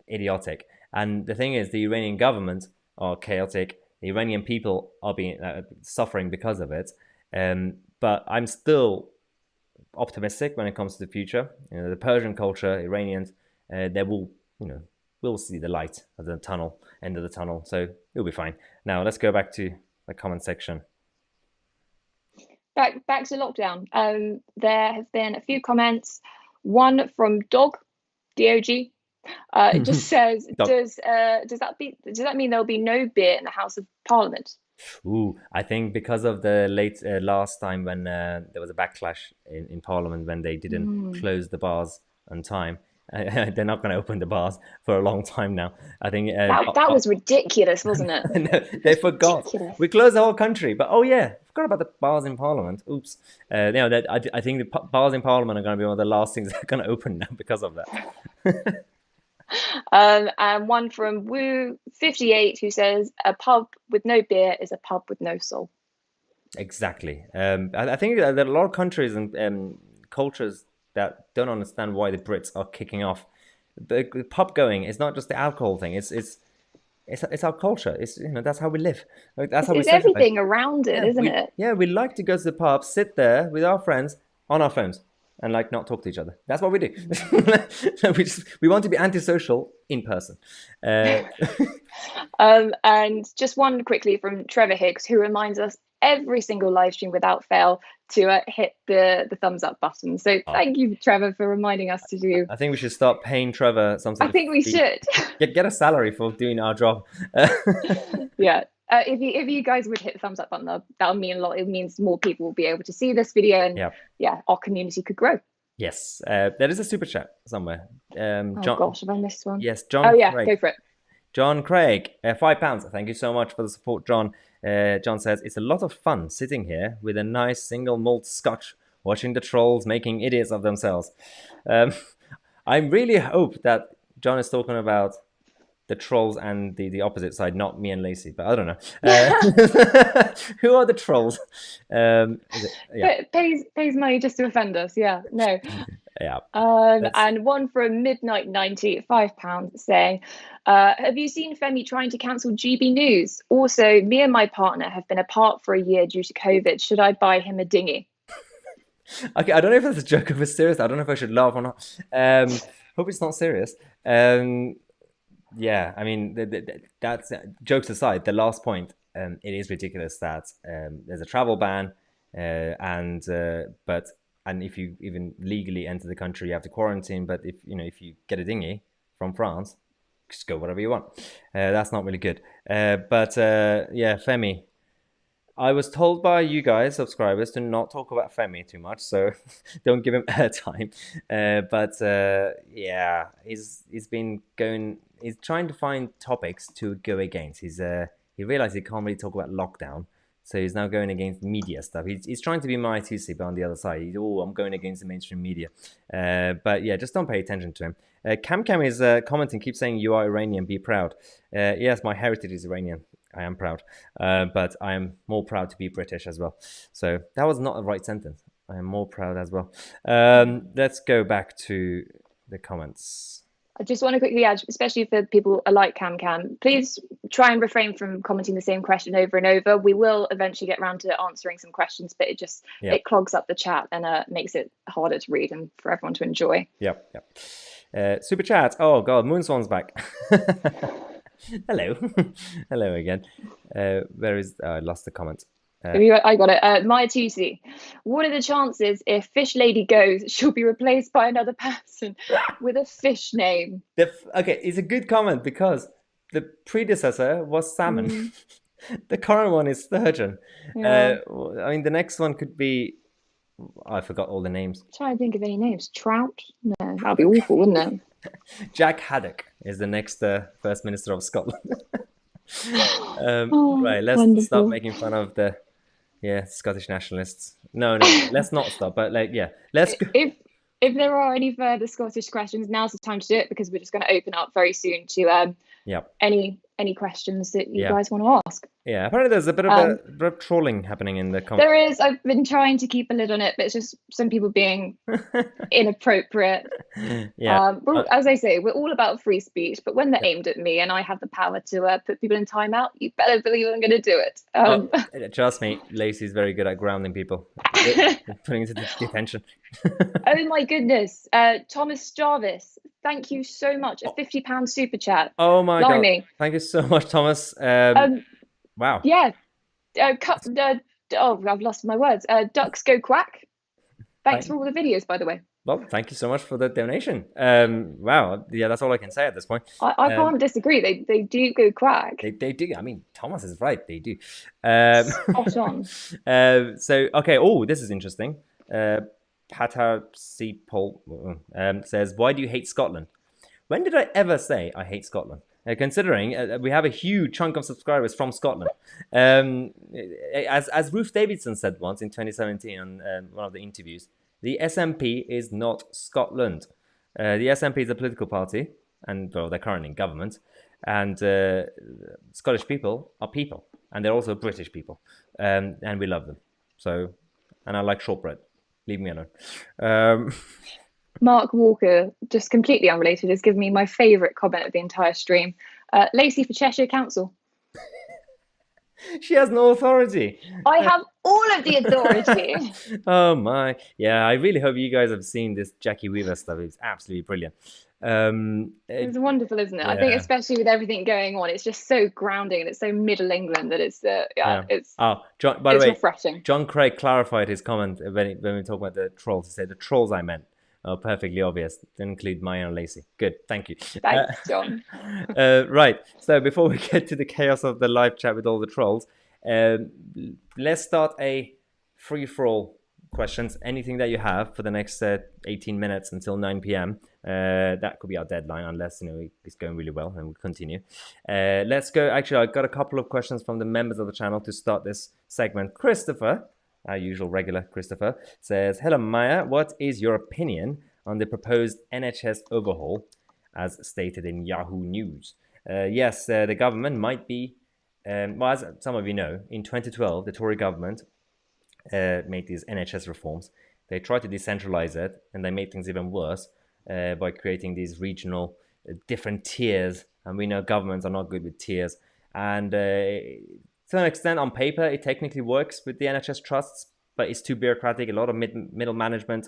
S1: idiotic. And the thing is, the Iranian government are chaotic. The Iranian people are being suffering because of it. But I'm still optimistic when it comes to the future. You know, the Persian culture, Iranians, they will, we'll see the light of the tunnel, end of the tunnel. So it'll be fine. Now let's go back to the comment section.
S6: Back to lockdown. There have been a few comments. One from Dog. It just says, does that mean there'll be no beer in the House of Parliament?
S1: Ooh, I think because of the last time when there was a backlash in Parliament when they didn't close the bars on time. They're not going to open the bars for a long time now. I think
S6: that was ridiculous, wasn't it?
S1: No, they forgot.
S6: Ridiculous.
S1: We closed the whole country, but forgot about the bars in Parliament. Oops. I think the bars in Parliament are going to be one of the last things that are going to open now because of that.
S6: And one from Woo58 who says, a pub with no beer is a pub with no soul.
S1: Exactly. I think there are a lot of countries and cultures that don't understand why the Brits are kicking off. The pub going is not just the alcohol thing. It's our culture. It's that's how we live. That's how
S6: it's everything around it, isn't it?
S1: Yeah, we like to go to the pub, sit there with our friends on our phones, and like not talk to each other. That's what we do. we want to be antisocial in person.
S6: And just one quickly from Trevor Higgs, who reminds us every single live stream without fail to hit the thumbs up button. So thank you, Trevor, for reminding us to do.
S1: I think we should start paying Trevor something.
S6: I think we should
S1: get a salary for doing our job.
S6: Yeah. If you guys would hit the thumbs up button, that'll mean a lot. It means more people will be able to see this video, and our community could grow.
S1: Yes, there is a super chat somewhere.
S6: John, gosh, have I missed one?
S1: Yes, John.
S6: Oh yeah,
S1: Craig.
S6: go for it.
S1: John Craig, £5. Thank you so much for the support, John. John says, it's a lot of fun sitting here with a nice single malt scotch, watching the trolls making idiots of themselves. I really hope that John is talking about the trolls and the opposite side, not me and Lacey, but I don't know. Who are the trolls?
S6: Pays money just to offend us. Yeah, no.
S1: Yeah.
S6: And one from Midnight 90, £5, saying, have you seen Femi trying to cancel GB News? Also, me and my partner have been apart for a year due to COVID. Should I buy him a dinghy?
S1: Okay, I don't know if that's a joke or if it's serious. I don't know if I should laugh or not. Hope it's not serious. Yeah, I mean, that's jokes aside. The last point, it is ridiculous that there's a travel ban, and if you even legally enter the country, you have to quarantine. But if you get a dinghy from France, just go whatever you want. That's not really good. Yeah, Femi. I was told by you guys, subscribers, to not talk about Femi too much, so don't give him airtime. Yeah, he's been going. He's trying to find topics to go against. He realized he can't really talk about lockdown, so he's now going against media stuff. He's trying to be my Tousi, but on the other side, I'm going against the mainstream media. But yeah, just don't pay attention to him. Cam is commenting, keep saying you are Iranian, be proud. Yes, my heritage is Iranian. I am proud, but I am more proud to be British as well. So that was not a right sentence. I am more proud as well. Let's go back to the comments.
S6: I just want to quickly add, especially for people like Cam, please try and refrain from commenting the same question over and over. We will eventually get around to answering some questions, but it clogs up the chat and makes it harder to read and for everyone to enjoy.
S1: Yep. Super chat. Oh God, MOONSWAN's back. Hello. Hello again. Where is... I lost the comment.
S6: I got it. My Tousi. What are the chances if Fish Lady goes, she'll be replaced by another person with a fish name?
S1: Okay, it's a good comment because the predecessor was salmon. The current one is sturgeon. Yeah. I mean, the next one could be... I forgot all the names.
S6: I'm trying to think of any names. Trout? No, that'd be awful, wouldn't it?
S1: Jack Haddock is the next First Minister of Scotland. Right, let's stop making fun of the Scottish nationalists. No, let's not stop. But let's go.
S6: If there are any further Scottish questions, now's the time to do it because we're just going to open up very soon to any any questions that you
S1: Yeah.
S6: guys want to ask.
S1: Yeah, apparently there's a bit of trolling happening in the comments.
S6: There is. I've been trying to keep a lid on it, but it's just some people being inappropriate.
S1: Yeah.
S6: Well, as I say, we're all about free speech, but when they're aimed at me and I have the power to put people in timeout, you better believe I'm going to do it.
S1: Trust me, Lacey's very good at grounding people, putting into detention.
S6: Oh my goodness. Thomas Jarvis, thank you so much. A £50 super chat.
S1: Oh my
S6: Blimey.
S1: God. Thank you so much, Thomas. Wow.
S6: Yeah. I've lost my words. Ducks go quack. Thanks for all the videos, by the way.
S1: Well, thank you so much for the donation. Wow. Yeah, that's all I can say at this point.
S6: I can't disagree. They do go quack.
S1: They do. I mean, Thomas is right. They do.
S6: Spot on.
S1: So, okay. Oh, this is interesting. Patar Pol says, why do you hate Scotland? When did I ever say I hate Scotland? Considering we have a huge chunk of subscribers from Scotland. As Ruth Davidson said once in 2017 on one of the interviews, the SNP is not Scotland. The SNP is a political party, and well, they're currently in government. And Scottish people are people, and they're also British people, and we love them. So, and I like shortbread. Leave me alone.
S6: Mark Walker, just completely unrelated, has given me my favourite comment of the entire stream. Lacey for Cheshire Council.
S1: She has no authority.
S6: I have all of the authority.
S1: Oh my. Yeah, I really hope you guys have seen this Jackie Weaver stuff. It's absolutely brilliant.
S6: It's wonderful, isn't it? Yeah. I think especially with everything going on, it's just so grounding and it's so Middle England that it's it's
S1: John, by the way,
S6: refreshing.
S1: John Craig clarified his comment when we talk about the trolls. He said the trolls I meant. Oh, perfectly obvious. Didn't include Maya and Lacey. Good, thank you.
S6: Thanks, John.
S1: Right, so before we get to the chaos of the live chat with all the trolls, let's start a free-for-all questions. Anything that you have for the next 18 minutes until 9 p.m. That could be our deadline, unless it's going really well and we'll continue. Let's go. Actually, I've got a couple of questions from the members of the channel to start this segment. Christopher, our usual regular Christopher, says, hello Maya, what is your opinion on the proposed NHS overhaul as stated in Yahoo News? Yes, the government might be, well, as some of you know, in 2012 the Tory government made these NHS reforms. They tried to decentralize it and they made things even worse by creating these regional different tiers, and we know governments are not good with tiers. And to an extent, on paper, it technically works with the NHS trusts, but it's too bureaucratic, a lot of middle management.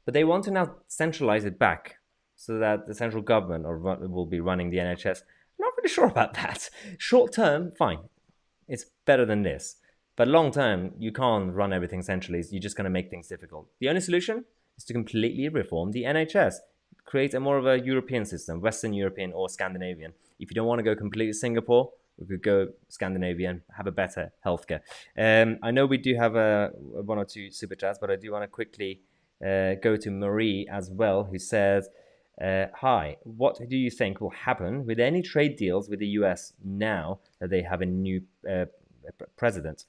S1: But they want to now centralize it back so that the central government will be running the NHS. I'm not really sure about that. Short term, fine. It's better than this. But long term, you can't run everything centrally. You're just going to make things difficult. The only solution is to completely reform the NHS. Create a more of a European system, Western European or Scandinavian. If you don't want to go completely Singapore, we could go Scandinavian, have a better healthcare. I know we do have one or two super chats, but I do want to quickly go to Marie as well, who says, hi, what do you think will happen with any trade deals with the US now that they have a new president?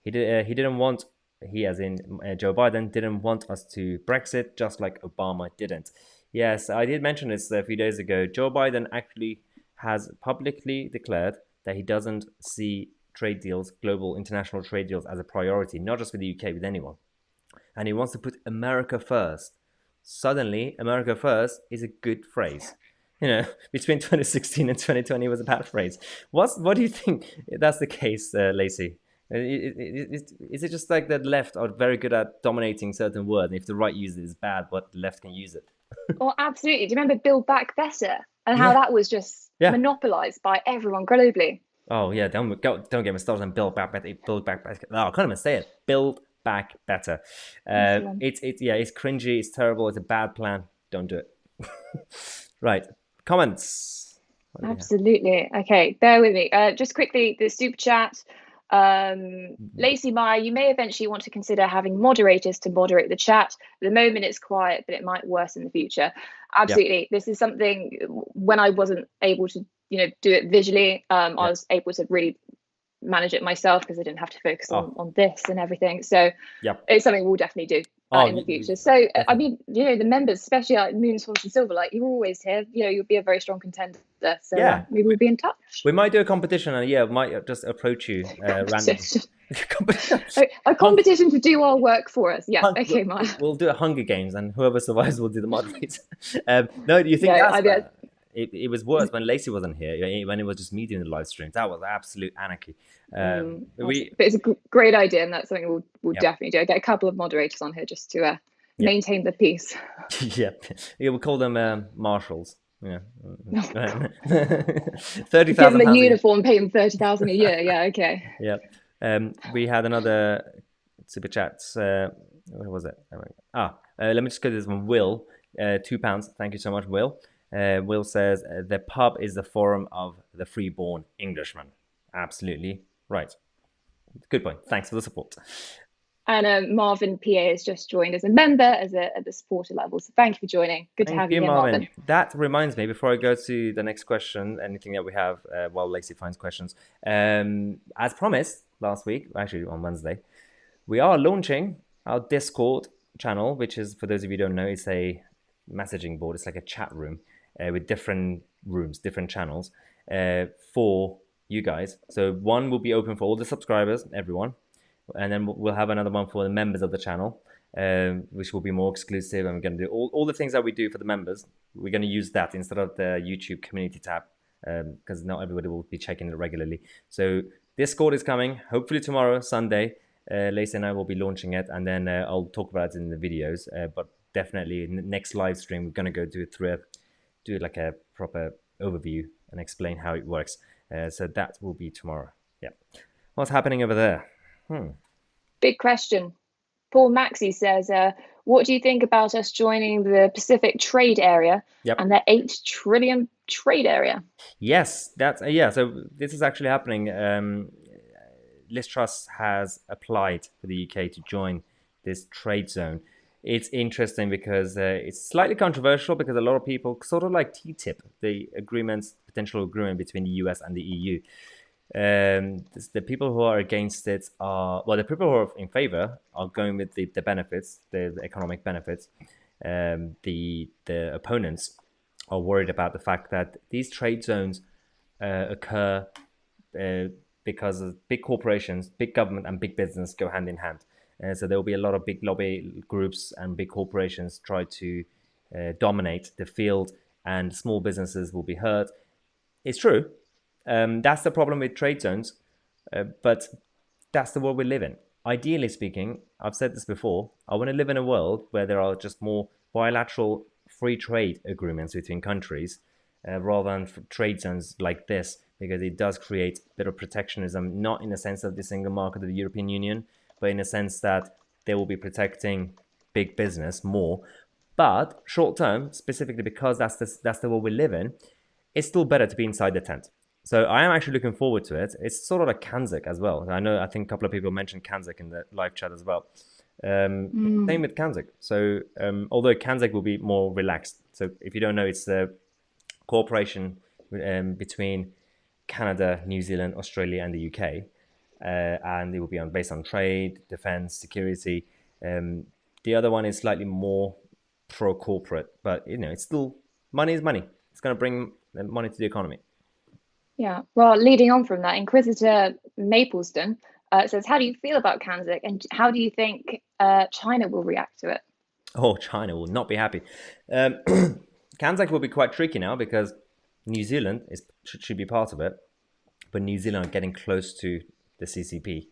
S1: He didn't want, as in Joe Biden, didn't want us to Brexit, just like Obama didn't. Yes, I did mention this a few days ago. Joe Biden actually has publicly declared that he doesn't see trade deals, global international trade deals, as a priority, not just with the UK, with anyone. And he wants to put America first. Suddenly, America first is a good phrase. Between 2016 and 2020 was a bad phrase. What do you think that's the case, Lacey? Is it just like the left are very good at dominating certain words, and if the right uses it is bad, but the left can use it?
S6: Well, absolutely. Do you remember Build Back Better and how that was just monopolized by everyone globally? Oh
S1: yeah, don't get me started on Build Back Better. Build Back Better. No, I can't even say it. Build Back Better. It's cringy. It's terrible. It's a bad plan. Don't do it. Right. Comments.
S6: Absolutely. Okay, bear with me. Just quickly, the super chat. Lacey, Maya, you may eventually want to consider having moderators to moderate the chat. At the moment it's quiet, but it might worsen in the future. Absolutely. Yep. This is something, when I wasn't able to do it visually, I was able to really manage it myself because I didn't have to focus on this and everything. So it's something we'll definitely do.
S1: Oh,
S6: in the future. So, I mean, you know, the members, especially like MOONSWAN and SILVERLIGHT, you're always here. You know, you'll be a very strong contender. So
S1: yeah,
S6: maybe we'll be in touch.
S1: we might do a competition, and yeah, we might just approach you randomly.
S6: A competition to do our work for us. Yeah. Okay, Maya.
S1: We'll do a Hunger Games, and whoever survives will do the moderator. No, do you think that's bad? It was worse when Lacey wasn't here, when it was just me doing the live streams. That was absolute anarchy.
S6: But it's a great idea, and that's something we'll definitely do. I get a couple of moderators on here just to maintain the peace.
S1: Yeah, we'll call them marshals. Yeah, 30,000. Give
S6: them a uniform, pay them 30,000 a year. Yeah, okay.
S1: Yeah. We had another super chat. What was it? Let me just go to this one. Will, £2. Thank you so much, Will. Will says the pub is the forum of the freeborn Englishman. Absolutely right. Good point. Thanks for the support.
S6: And Marvin PA has just joined as a member at the supporter level. So thank you for joining. Good to have you here, Marvin.
S1: That reminds me, before I go to the next question, anything that we have while Lacey finds questions, as promised last week, actually on Wednesday, we are launching our Discord channel, which is, for those of you who don't know, it's a messaging board. It's like a chat room with different rooms, different channels for you guys. So one will be open for all the subscribers, everyone. And then we'll have another one for the members of the channel, which will be more exclusive. And we're going to do all the things that we do for the members. We're going to use that instead of the YouTube community tab, because not everybody will be checking it regularly. So Discord is coming, hopefully tomorrow, Sunday. Lacey and I will be launching it, and then I'll talk about it in the videos. But definitely in the next live stream, we're going to go do like a proper overview and explain how it works. So that will be tomorrow. Yeah. What's happening over there?
S6: Big question. Paul Maxey says, what do you think about us joining the Pacific Trade Area and the 8 trillion trade area?
S1: Yes, that's so this is actually happening. Liz Truss has applied for the UK to join this trade zone. It's interesting because it's slightly controversial, because a lot of people, sort of like TTIP, the potential agreement between the US and the EU. The people who are against it the people who are in favor are going with the benefits, the economic benefits. The opponents are worried about the fact that these trade zones occur because of big corporations, big government, and big business go hand in hand. So there will be a lot of big lobby groups and big corporations try to dominate the field, and small businesses will be hurt. It's true. That's the problem with trade zones, but that's the world we live in. Ideally speaking, I've said this before, I want to live in a world where there are just more bilateral free trade agreements between countries rather than trade zones like this, because it does create a bit of protectionism, not in the sense of the single market of the European Union, but in the sense that they will be protecting big business more. But short term, specifically because that's the world we live in, it's still better to be inside the tent. So I am actually looking forward to it. It's sort of like Kanzik as well. I think a couple of people mentioned Kanzik in the live chat as well. Same with Kanzik. So although Kanzik will be more relaxed. So if you don't know, it's a cooperation between Canada, New Zealand, Australia, and the UK. And it will be based on trade, defense, security. The other one is slightly more pro-corporate, but it's still, money is money. It's going to bring money to the economy.
S6: Yeah, well, leading on from that, Inquisitor Mapleston says, how do you feel about Kanzik, and how do you think China will react to it?
S1: Oh, China will not be happy. Kanzik will be quite tricky now, because New Zealand should be part of it, but New Zealand are getting close to the CCP.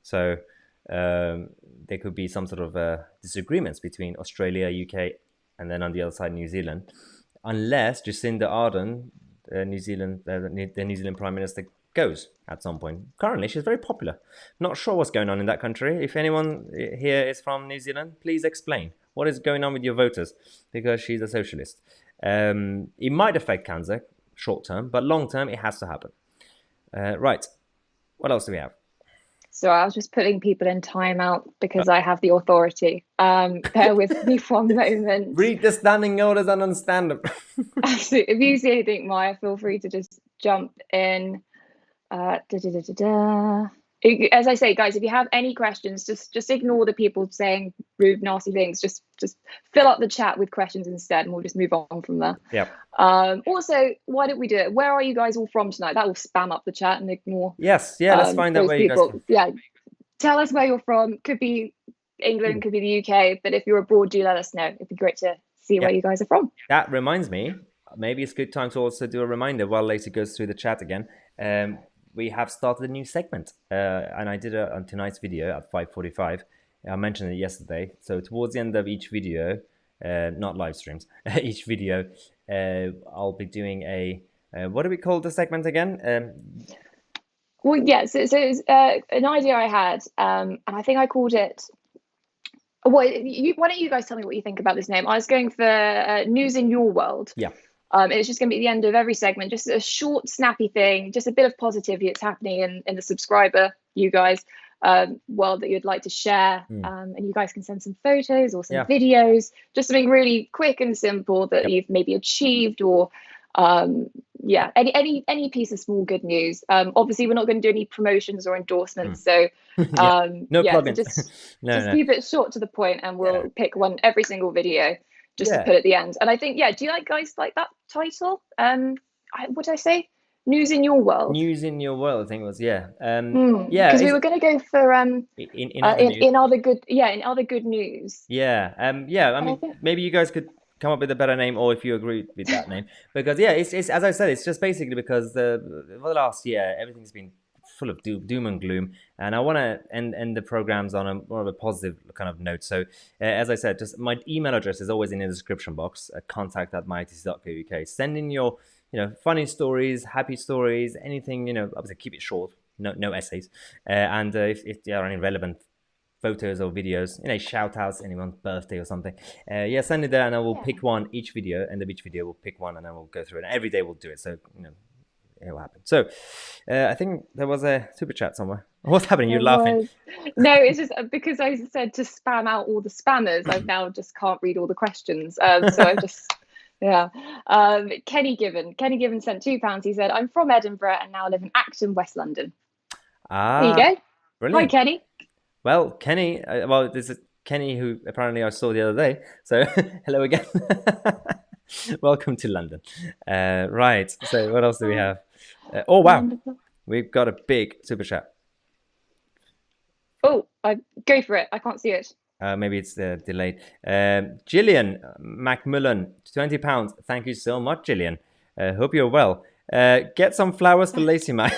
S1: So there could be some sort of disagreements between Australia, UK, and then on the other side, New Zealand, unless Jacinda Ardern, the New Zealand Prime Minister, goes at some point. Currently, she's very popular. Not sure what's going on in that country. If anyone here is from New Zealand, please explain what is going on with your voters, because she's a socialist. It might affect Kanzik short term, but long term, it has to happen. Right. What else do we have?
S6: So I was just putting people in timeout because I have the authority. Bear with me for a moment.
S1: Read the standing orders and understand them.
S6: Absolutely. If you see anything, Maya, feel free to just jump in. As I say, guys, if you have any questions, just ignore the people saying rude, nasty things. Just fill up the chat with questions instead, and we'll just move on from there.
S1: Yeah.
S6: Also, why don't we do it? Where are you guys all from tonight? That will spam up the chat and ignore.
S1: Yes. Yeah. Let's find out where you guys.
S6: Yeah. Tell us where you're from. Could be England, could be the UK. But if you're abroad, do let us know. It'd be great to see where you guys are from.
S1: That reminds me. Maybe it's a good time to also do a reminder while Lacey goes through the chat again. We have started a new segment, and I did it on tonight's video at 5:45. I mentioned it yesterday. So towards the end of each video, not live streams, each video, I'll be doing a what do we call the segment again?
S6: Well, yeah. So it's an idea I had, and I think I called it. Well, why don't you guys tell me what you think about this name? I was going for news in your world.
S1: Yeah.
S6: It's just going to be at the end of every segment, just a short, snappy thing, just a bit of positivity that's happening in the subscriber, you guys, world that you'd like to share. And you guys can send some photos or some videos, just something really quick and simple that you've maybe achieved, or any piece of small good news. Obviously, we're not going to do any promotions or endorsements, so
S1: no plugins.
S6: So just keep it short to the point, and we'll pick one every single video. Just to put at the end. And I think, do you guys like that title? What did I say? News in your world. News in your world, I think it was, because we were going to go for in other good news. I mean, maybe you guys could come up with a better name, or if you agree with that name, because it's as I said, it's just basically because the last year everything's been full of doom and gloom, and I want to end the programs on a more of a positive kind of note. So as I said, just my email address is always in the description box, contact@mytc.co.uk. Send in your funny stories, happy stories, anything, obviously keep it short, no essays, and if there are any relevant photos or videos, shout outs, anyone's birthday or something, send it there, and I will pick one each video, and of each video we'll pick one, and then we'll go through it, and every day we'll do it, so it will happen. So I think there was a super chat somewhere. What's happening? You're laughing. No, it's just because I said to spam out all the spammers, I now just can't read all the questions, so I just Kenny Given sent £2. He said, I'm from Edinburgh and now live in Acton, West London. There you go.
S1: Brilliant.
S6: Hi, Kenny.
S1: Well, Kenny, this is Kenny who apparently I saw the other day, so hello again. Welcome to London. Right, so what else do we have? Oh wow, wonderful. We've got a big super chat.
S6: Oh, go for it. I can't see it.
S1: Maybe it's delayed. Gillian McMullan, £20. Thank you so much, Gillian. Hope you're well. Get some flowers for Lacey, man.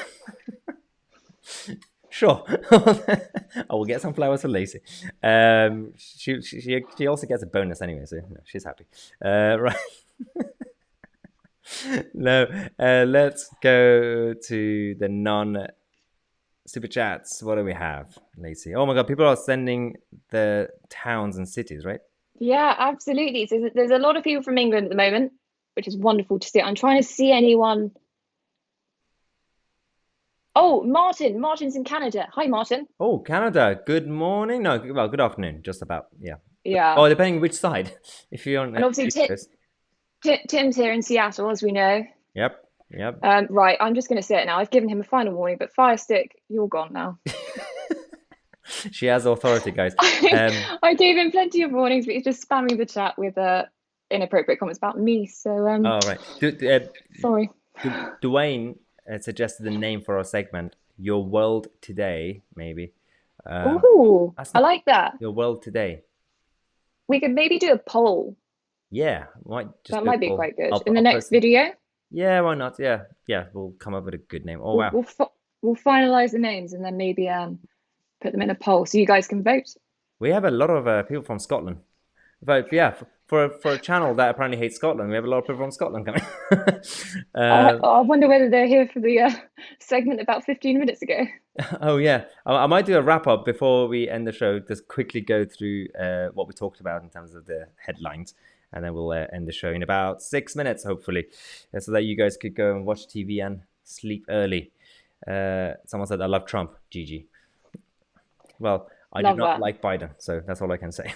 S1: Sure, I will get some flowers for Lacey. She also gets a bonus anyway, so she's happy. Right. No, let's go to the non-super chats. What do we have, Lacey? Oh my God, people are sending the towns and cities, right?
S6: Yeah, absolutely. So there's a lot of people from England at the moment, which is wonderful to see. I'm trying to see anyone. Oh, Martin's in Canada. Hi, Martin.
S1: Oh, Canada. Good morning. No, well, good afternoon. Just about. Yeah.
S6: Yeah.
S1: Oh, depending which side. If you're on.
S6: And obviously, Tim's here in Seattle, as we know.
S1: Yep.
S6: Right. I'm just going to say it now. I've given him a final warning, but Firestick, you're gone now.
S1: She has authority, guys.
S6: I gave him plenty of warnings, but he's just spamming the chat with inappropriate comments about me. So.
S1: Oh right.
S6: Sorry.
S1: Dwayne suggested the name for our segment, Your World Today, maybe.
S6: Ooh, I like that.
S1: Your World Today.
S6: We could maybe do a poll.
S1: Yeah,
S6: that might be quite good in the next video.
S1: Yeah, why not? Yeah, we'll come up with a good name. Oh wow.
S6: We'll finalize the names and then maybe put them in a poll so you guys can vote.
S1: We have a lot of people from Scotland. But yeah, for a channel that apparently hates Scotland, we have a lot of people from Scotland coming.
S6: I wonder whether they're here for the segment about 15 minutes ago.
S1: Oh yeah, I might do a wrap up before we end the show. Just quickly go through what we talked about in terms of the headlines, and then we'll end the show in about 6 minutes, hopefully, so that you guys could go and watch TV and sleep early. Someone said, I love Trump, GG. Well, I do not like Biden, so that's all I can say.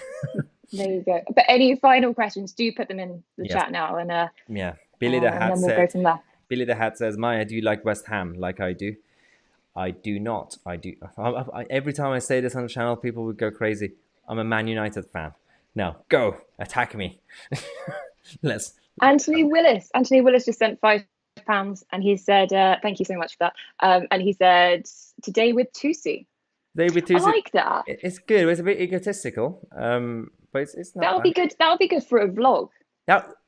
S6: There you go. But any final questions, do put them in the chat now. And
S1: Billy the Hat
S6: and then we'll go from there.
S1: Billy the Hat says, Maya, do you like West Ham like I do? I do not. I do. Every time I say this on the channel, people would go crazy. I'm a Man United fan. No, go attack me. Let's.
S6: Anthony Willis. Anthony Willis just sent £5, and he said, "Thank you so much for that." And he said, "Today with Tousi."
S1: They be
S6: I like that.
S1: It's good. It's a bit egotistical, but it's not.
S6: That'll be good. That'll be good for a vlog.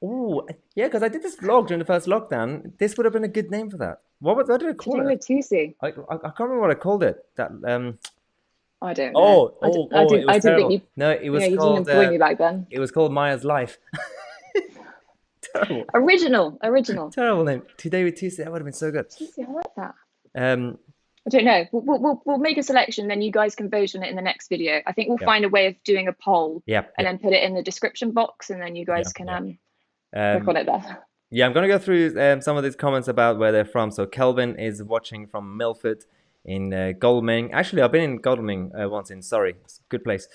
S1: Oh yeah, because I did this vlog during the first lockdown. This would have been a good name for that. What did I call
S6: Today
S1: it?
S6: with Tousi.
S1: I can't remember what I called it. That
S6: I don't know. I didn't think you.
S1: No, it was
S6: You
S1: called.
S6: didn't employ me back then.
S1: It was called Maya's Life. Terrible.
S6: Original.
S1: Terrible name. Today with Tuesday. That would have been so good.
S6: Tousi, I like that.
S1: Um,
S6: I don't know. We'll make a selection, then you guys can vote on it in the next video. I think we'll find a way of doing a poll. And then put it in the description box, and then you guys can click on it there.
S1: Yeah, I'm gonna go through some of these comments about where they're from. So Kelvin is watching from Milford in Godalming. Actually, I've been in Godalming once in Surrey. It's a good place.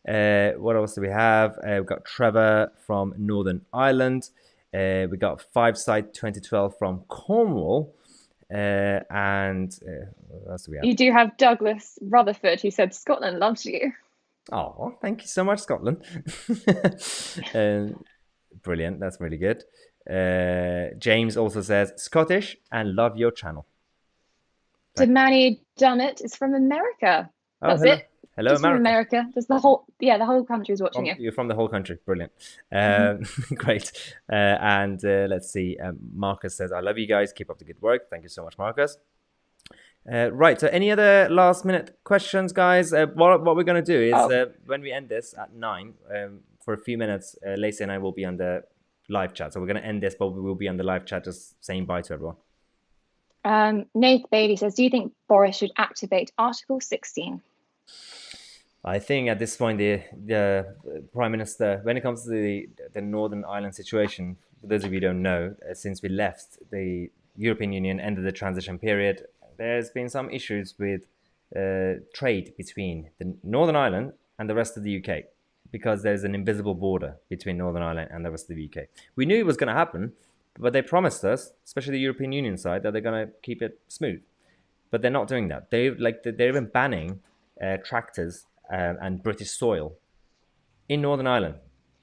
S1: What else do we have? We've got Trevor from Northern Ireland. We got Five Side 2012 from Cornwall. And what else do we have?
S6: You do have Douglas Rutherford, who said Scotland loves you.
S1: Oh, thank you so much, Scotland. Brilliant. That's really good. James also says Scottish and love your channel.
S6: Damani Dunnett is from America. That's it.
S1: Hello,
S6: just
S1: America.
S6: From America. There's the whole country is watching you.
S1: You're from the whole country. Brilliant. Great. And let's see. Marcus says, I love you guys. Keep up the good work. Thank you so much, Marcus. Right. So any other last minute questions, guys? What we're going to do is when we end this at 9, for a few minutes, Lacey and I will be on the live chat. So we're going to end this, but we will be on the live chat just saying bye to everyone.
S6: Nath Bailey says, do you think Boris should activate Article 16?
S1: I think at this point, the Prime Minister, when it comes to the Northern Ireland situation, for those of you who don't know, since we left the European Union, ended the transition period, there's been some issues with trade between the Northern Ireland and the rest of the UK, because there's an invisible border between Northern Ireland and the rest of the UK. We knew it was going to happen, but they promised us, especially the European Union side, that they're going to keep it smooth. But they're not doing that. They're even banning tractors and British soil in Northern Ireland.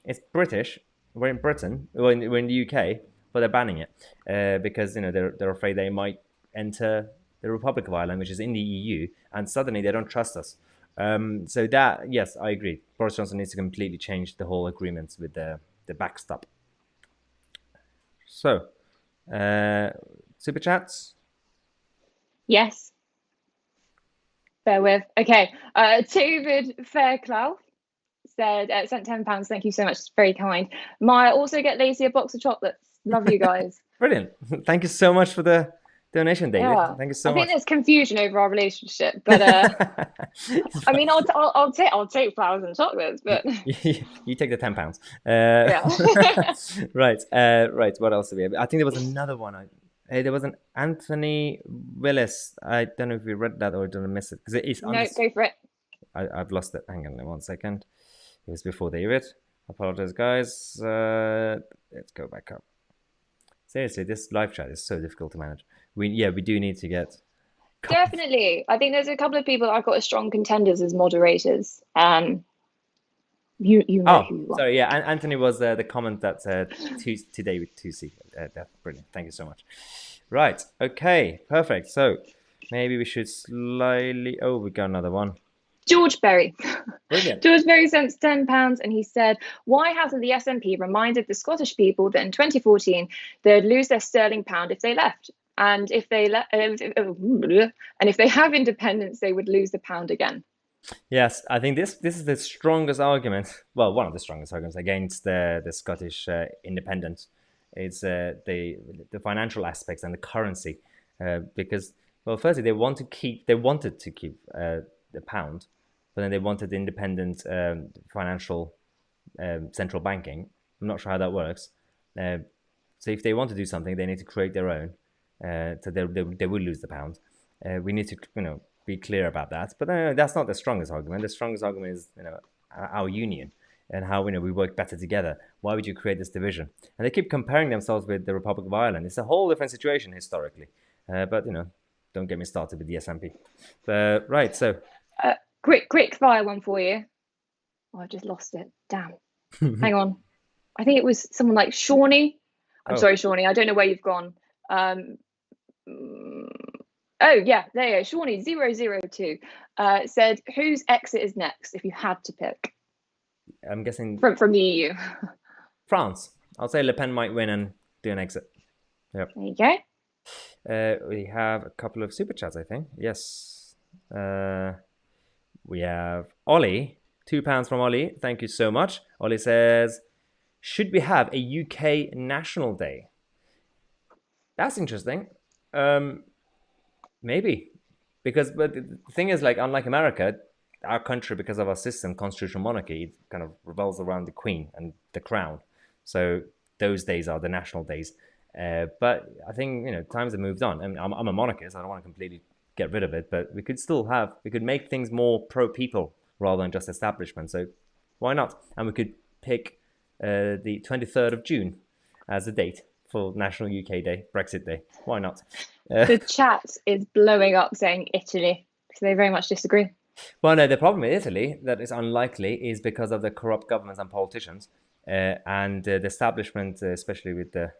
S1: It's British. We're in Britain. We're in the UK, but they're banning it because they're afraid they might enter the Republic of Ireland, which is in the EU, and suddenly they don't trust us. So that, yes, I agree. Boris Johnson needs to completely change the whole agreements with the backstop. So, super chats?
S6: Yes. Bear with. Okay. David Fairclough said, sent £10. Thank you so much. It's very kind. Maya, also get Lacey a box of chocolates. Love you guys.
S1: Brilliant. Thank you so much for the donation, David.
S6: Yeah.
S1: Thank you so much.
S6: I think there's confusion over our relationship, but I mean, I'll take flowers and chocolates, but
S1: you take the £10.
S6: yeah.
S1: Right. What else do we have? I think there was another one. There was an Anthony Willis. I don't know if we read that or did I miss it, because it is.
S6: No, go for it.
S1: I've lost it. Hang on 1 second. It was before David. Apologize, guys. Let's go back up. Seriously, this live chat is so difficult to manage. We do need to get.
S6: Definitely, I think there's a couple of people that I've got as strong contenders as moderators. You know who you are.
S1: So yeah, Anthony was the comment that said today with Tousi. That's brilliant. Thank you so much. Right. Okay. Perfect. So maybe we should slightly. Oh, we got another one.
S6: George Berry.
S1: Brilliant.
S6: George Berry sent £10, and he said, why hasn't the SNP reminded the Scottish people that in 2014 they'd lose their sterling pound if they left? And if they if they have independence, they would lose the pound again. Yes,
S1: I think this is the strongest argument. Well, one of the strongest arguments against the Scottish independence. It's the financial aspects and the currency, because, well, firstly they wanted to keep the pound, but then they wanted independent financial central banking. I'm not sure how that works. So if they want to do something, they need to create their own. So they will lose the pound. We need to be clear about that. But that's not the strongest argument. The strongest argument is our union and how we work better together. Why would you create this division? And they keep comparing themselves with the Republic of Ireland. It's a whole different situation historically. But don't get me started with the S&P. But right, so
S6: quick fire one for you. Oh, I've just lost it. Damn. Hang on. I think it was someone like Shawnee. I'm sorry, Shawnee. I don't know where you've gone. Oh yeah, there you go. Shawnee 002 said, "Whose exit is next if you had to pick?"
S1: I'm guessing
S6: from the EU.
S1: France. I'll say Le Pen might win and do an exit. Yep.
S6: There you go.
S1: We have a couple of super chats, I think. Yes. We have Ollie. £2 from Ollie. Thank you so much. Ollie says, should we have a UK National Day? That's interesting. Maybe. But the thing is, like, unlike America, our country, because of our system, constitutional monarchy, it kind of revolves around the Queen and the Crown. So those days are the national days. But I think, times have moved on. And I'm a monarchist. I don't want to completely get rid of it. But we could make things more pro-people rather than just establishment. So why not? And we could pick the 23rd of June as a date for National UK Day, Brexit Day. Why not?
S6: The chat is blowing up saying Italy, because they very much disagree.
S1: Well, no, the problem with Italy, that is unlikely, is because of the corrupt governments and politicians and the establishment, especially with the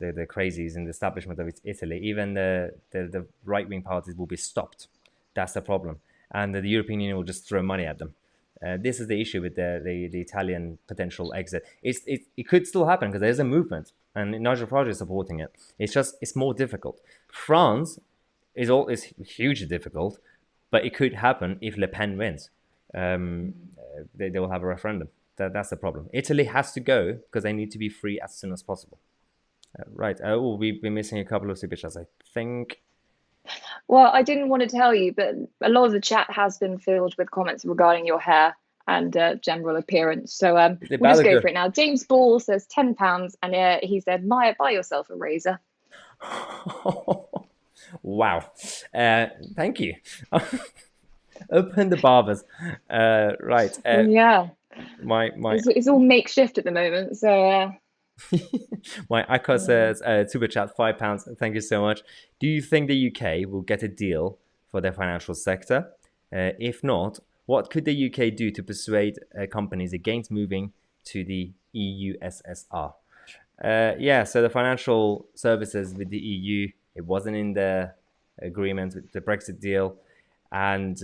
S1: crazies in the establishment of Italy. Even the right-wing parties will be stopped. That's the problem. And the European Union will just throw money at them. This is the issue with the Italian potential exit. It could still happen because there's a movement, and Nigel Farage is supporting it. It's more difficult. France is hugely difficult, but it could happen if Le Pen wins. They will have a referendum. That's the problem. Italy has to go because they need to be free as soon as possible. Right. We've been missing a couple of super chats, I think.
S6: Well, I didn't want to tell you, but a lot of the chat has been filled with comments regarding your hair and general appearance. So we'll just go for it now. James Ball says £10, and he said, Maya, buy yourself a razor.
S1: Wow. Thank you. Open the barbers. Right.
S6: Yeah.
S1: My
S6: it's all makeshift at the moment, so...
S1: My Akko says, super chat, £5. Thank you so much. Do you think the UK will get a deal for their financial sector? If not, what could the UK do to persuade companies against moving to the EU SSR? So the financial services with the EU, it wasn't in the agreement with the Brexit deal. And,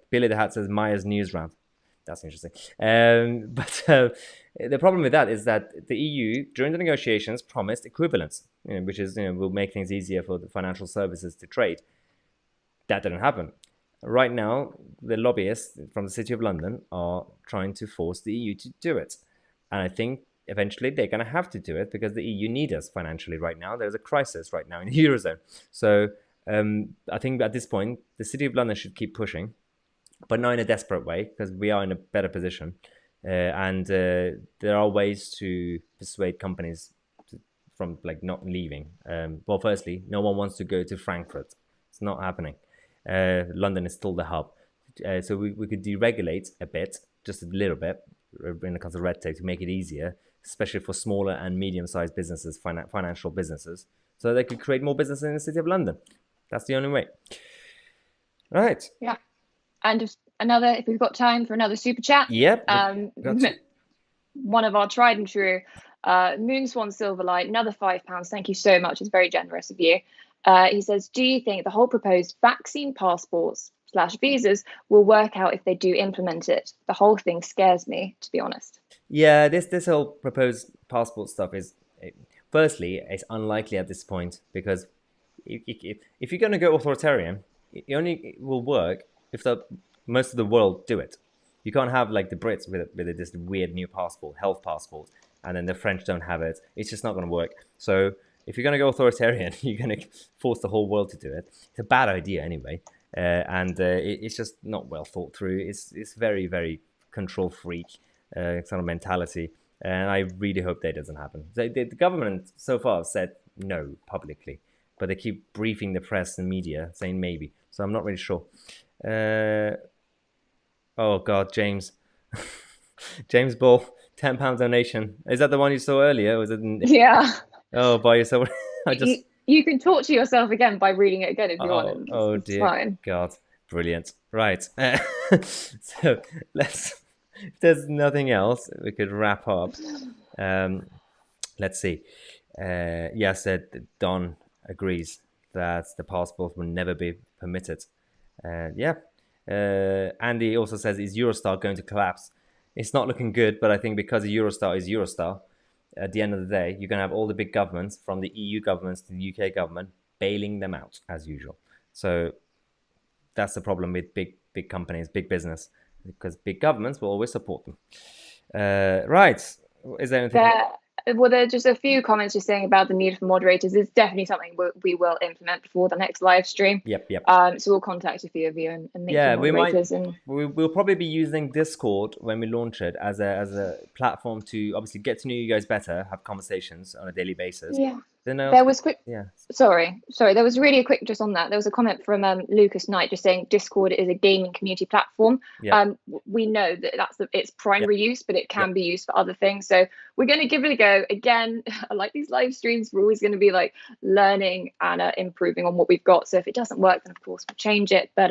S1: Billy the Hat says, Maya's news round. That's interesting. The problem with that is that the EU, during the negotiations, promised equivalence, which is, will make things easier for the financial services to trade. That didn't happen. Right now, the lobbyists from the City of London are trying to force the EU to do it. And I think eventually they're going to have to do it because the EU need us financially right now. There's a crisis right now in the Eurozone. So I think at this point, the City of London should keep pushing, but not in a desperate way, because we are in a better position. And there are ways to persuade companies from not leaving. Well, firstly, no one wants to go to Frankfurt. It's not happening. London is still the hub. So we could deregulate a bit, just a little bit, when it comes to red tape, to make it easier, especially for smaller and medium-sized businesses, financial businesses, so they could create more business in the City of London. That's the only way. Right.
S6: Yeah. And just another, if we've got time for another super chat.
S1: Yep.
S6: One of our tried and true, MOONSWAN Silverlight, another £5. Thank you so much. It's very generous of you. He says, do you think the whole proposed vaccine passports / visas will work out if they do implement it? The whole thing scares me, to be honest.
S1: Yeah, this whole proposed passport stuff is, firstly, it's unlikely at this point, because if you're going to go authoritarian, it only will work if most of the world do it. You can't have the Brits with this weird new passport, health passport, and then the French don't have it. It's just not going to work. So if you're going to go authoritarian, you're going to force the whole world to do it. It's a bad idea anyway, and it's just not well thought through. It's very, very control freak sort of mentality, and I really hope that doesn't happen. The government so far have said no publicly, but they keep briefing the press and media saying maybe. So I'm not really sure. Oh God, James. James Ball, £10 donation. Is that the one you saw earlier? Was it?
S6: Yeah.
S1: Oh, buy yourself.
S6: You can talk to yourself again by reading it again if you want.
S1: Oh
S6: It's
S1: dear
S6: fine.
S1: God, brilliant. Right, so let's. If there's nothing else, we could wrap up. Let's see. Yes, Don agrees that the passport will never be permitted. Andy also says, is Eurostar going to collapse? It's not looking good, but I think because Eurostar is Eurostar, at the end of the day, you're going to have all the big governments, from the EU governments to the UK government, bailing them out as usual. So that's the problem with big companies, big business, because big governments will always support them. Right. Is there anything?
S6: Well, there are just a few comments just saying about the need for moderators. It's definitely something we will implement before the next live stream.
S1: Yep.
S6: So we'll contact a few of you and make you moderators.
S1: We'll probably be using Discord when we launch it as a platform to obviously get to know you guys better, have conversations on a daily basis.
S6: Yeah. There was quick.
S1: Yeah. Sorry.
S6: There was really a quick just on that. There was a comment from Lucas Knight just saying Discord is a gaming community platform.
S1: Yep.
S6: We know that its primary use, but it can be used for other things. So we're going to give it a go. Again, I like these live streams. We're always going to be like learning and improving on what we've got. So if it doesn't work, then of course we'll change it. But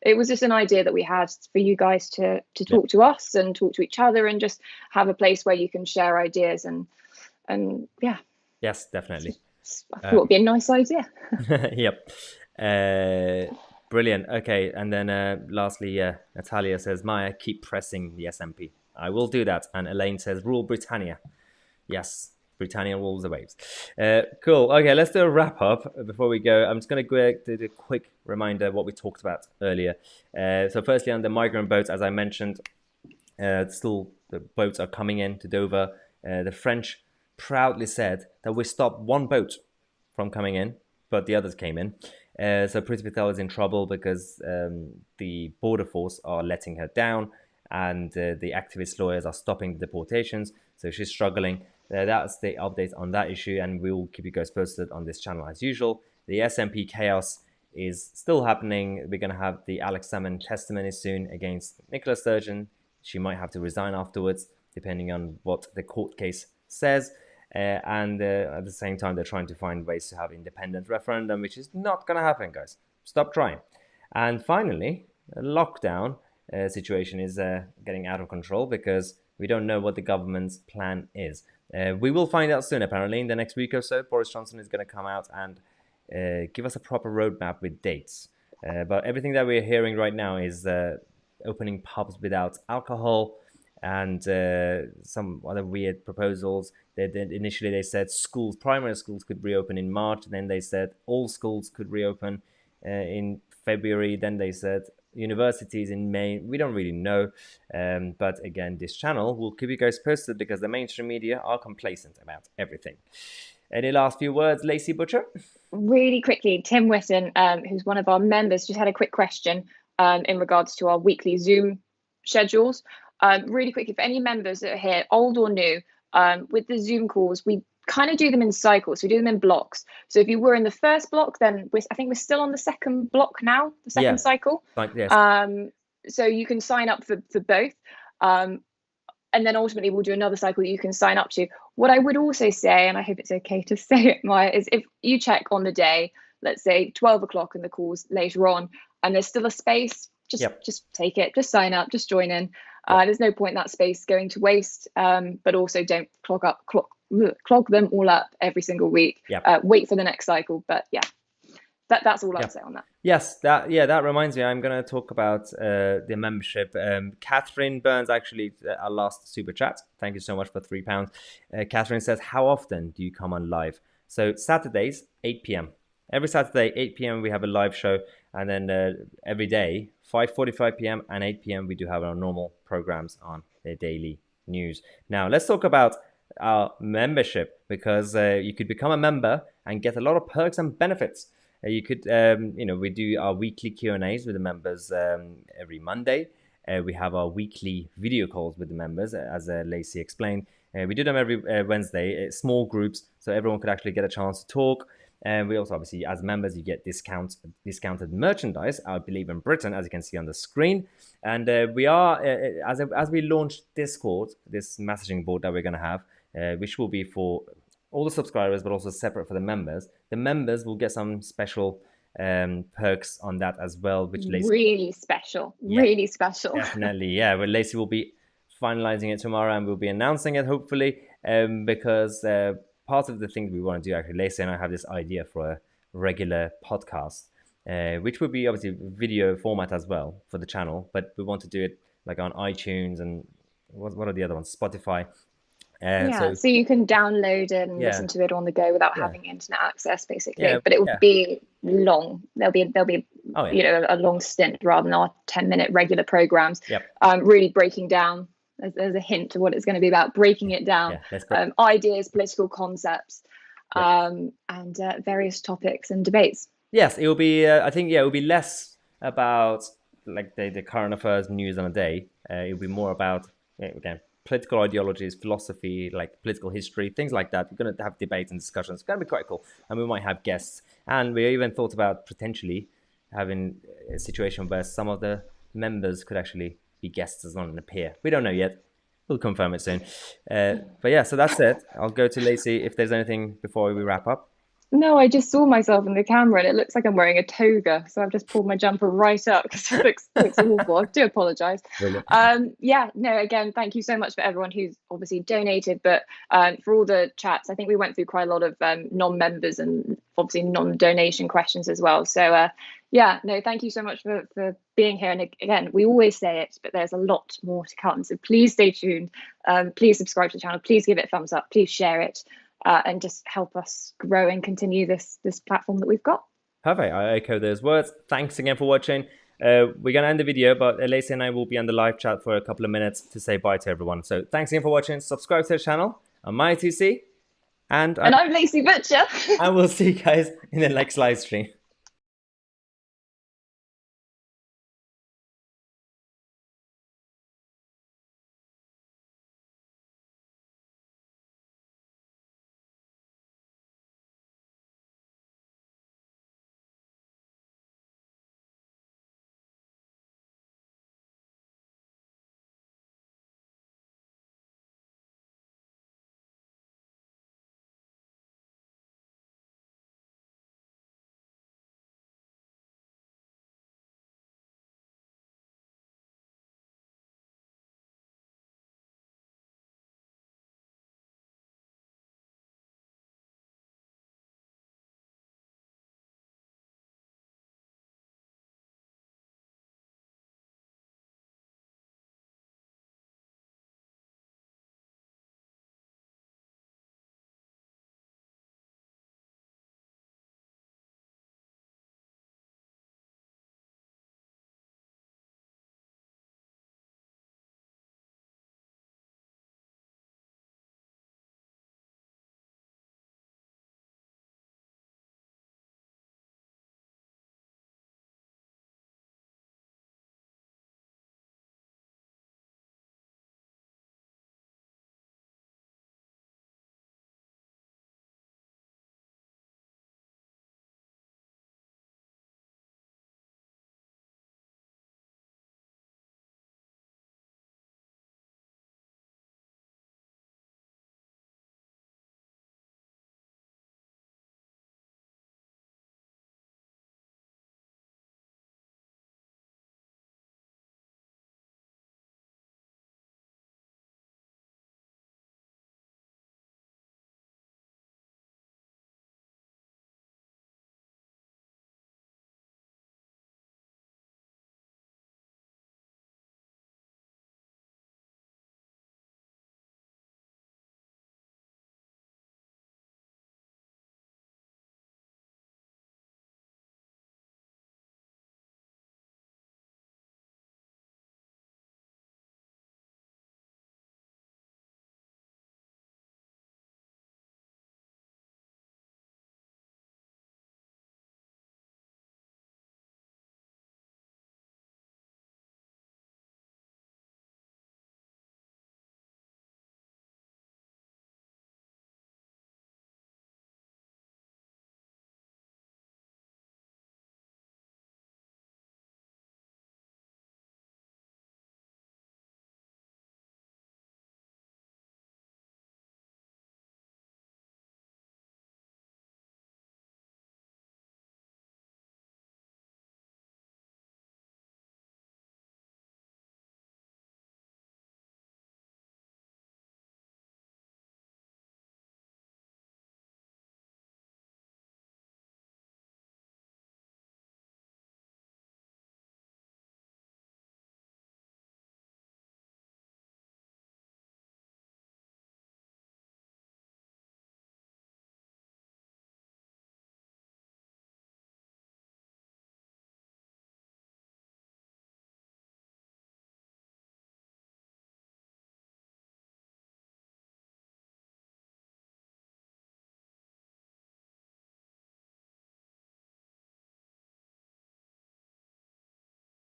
S6: it was just an idea that we had for you guys to talk to us and talk to each other and just have a place where you can share ideas and yeah.
S1: Yes, definitely.
S6: I thought it'd be a nice idea.
S1: Yep. Brilliant. Okay, and then lastly, Natalia says, Maya, keep pressing the SMP. I will do that. And Elaine says, rule Britannia. Yes, Britannia rules the waves. Cool. Okay, let's do a wrap up before we go. I'm just going to do a quick reminder of what we talked about earlier. So firstly, on the migrant boats, as I mentioned, still the boats are coming in to Dover. The French proudly said that we stopped one boat from coming in, but the others came in. So Priti Patel is in trouble because the border force are letting her down, and the activist lawyers are stopping the deportations. So she's struggling. That's the update on that issue, and we will keep you guys posted on this channel as usual. The SMP chaos is still happening. We're going to have the Alex Salmond testimony soon against Nicola Sturgeon. She might have to resign afterwards, depending on what the court case says. And at the same time, they're trying to find ways to have independent referendum, which is not going to happen, guys. Stop trying. And finally, the lockdown situation is getting out of control because we don't know what the government's plan is. We will find out soon, apparently, in the next week or so. Boris Johnson is going to come out and give us a proper roadmap with dates. But everything that we're hearing right now is opening pubs without alcohol, and some other weird proposals. Initially they said schools, primary schools could reopen in March. Then they said all schools could reopen in February. Then they said universities in May. We don't really know. But again, this channel will keep you guys posted because the mainstream media are complacent about everything. Any last few words, Lacey Butcher?
S6: Really quickly, Tim Witten, who's one of our members, just had a quick question in regards to our weekly Zoom schedules. Really quickly, for any members that are here, old or new, with the Zoom calls, we kind of do them in cycles. We do them in blocks. So if you were in the first block, then I think we're still on the second block now, the second cycle.
S1: Yes.
S6: So you can sign up for both. And then ultimately we'll do another cycle you can sign up to. What I would also say, and I hope it's okay to say it, Maya, is if you check on the day, let's say 12 o'clock in the calls later on, and there's still a space, just take it, just sign up, just join in. There's no point in that space going to waste, but also don't clog them all up every single week. Wait for the next cycle. But yeah, that's all I'll say on that.
S1: Yes, that reminds me. I'm going to talk about the membership. Catherine Burns, actually, our last super chat. Thank you so much for £3. Catherine says, how often do you come on live? So Saturdays, 8 p.m. Every Saturday, 8 p.m. we have a live show. And then every day, 5:45 p.m. and 8 p.m. we do have our normal programs on the daily news. Now, let's talk about our membership, because you could become a member and get a lot of perks and benefits. You could, we do our weekly Q&As with the members every Monday. We have our weekly video calls with the members, as Lacey explained. We do them every Wednesday, small groups, so everyone could actually get a chance to talk. And we also, obviously, as members, you get discounted merchandise, I believe, in Britain, as you can see on the screen. And we are, as we launch Discord, this messaging board that we're going to have, which will be for all the subscribers, but also separate for the members. The members will get some special perks on that as well, which Lacey,
S6: really special, really special.
S1: Definitely, yeah. But Lacey will be finalizing it tomorrow, and we'll be announcing it hopefully, because part of the things we want to do, actually, Lacey and I have this idea for a regular podcast, which would be obviously video format as well for the channel, but we want to do it like on iTunes and what are the other ones, Spotify.
S6: So you can download it and listen to it on the go without having internet access, basically. But it will be long. There'll be you know, a long stint rather than our 10-minute regular programs. Really breaking down. There's a hint to what it's going to be about. Breaking it down. Ideas, political concepts, and various topics and debates. Yes,
S1: it will be. I think it will be less about like the current affairs news on a day. It will be more about again, political ideologies, philosophy, like political history, things like that. We're going to have debates and discussions. It's going to be quite cool. And we might have guests. And we even thought about potentially having a situation where some of the members could actually be guests as well and appear. We don't know yet. We'll confirm it soon. But yeah, so that's it. I'll go to Lacey if there's anything before we wrap up.
S6: No, I just saw myself in the camera and it looks like I'm wearing a toga. So I've just pulled my jumper right up because it looks awful. I do apologise. Again, thank you so much for everyone who's obviously donated, but for all the chats. I think we went through quite a lot of non-members and obviously non-donation questions as well. So thank you so much for being here. And again, we always say it, but there's a lot more to come. So please stay tuned. Please subscribe to the channel. Please give it a thumbs up. Please share it. And just help us grow and continue this platform that we've got.
S1: Perfect. I echo those words. Thanks again for watching. We're going to end the video, but Lacey and I will be on the live chat for a couple of minutes to say bye to everyone. So thanks again for watching. Subscribe to the channel. I'm Tousi. And I'm Lacey Butcher. And we'll see you guys in the next live stream.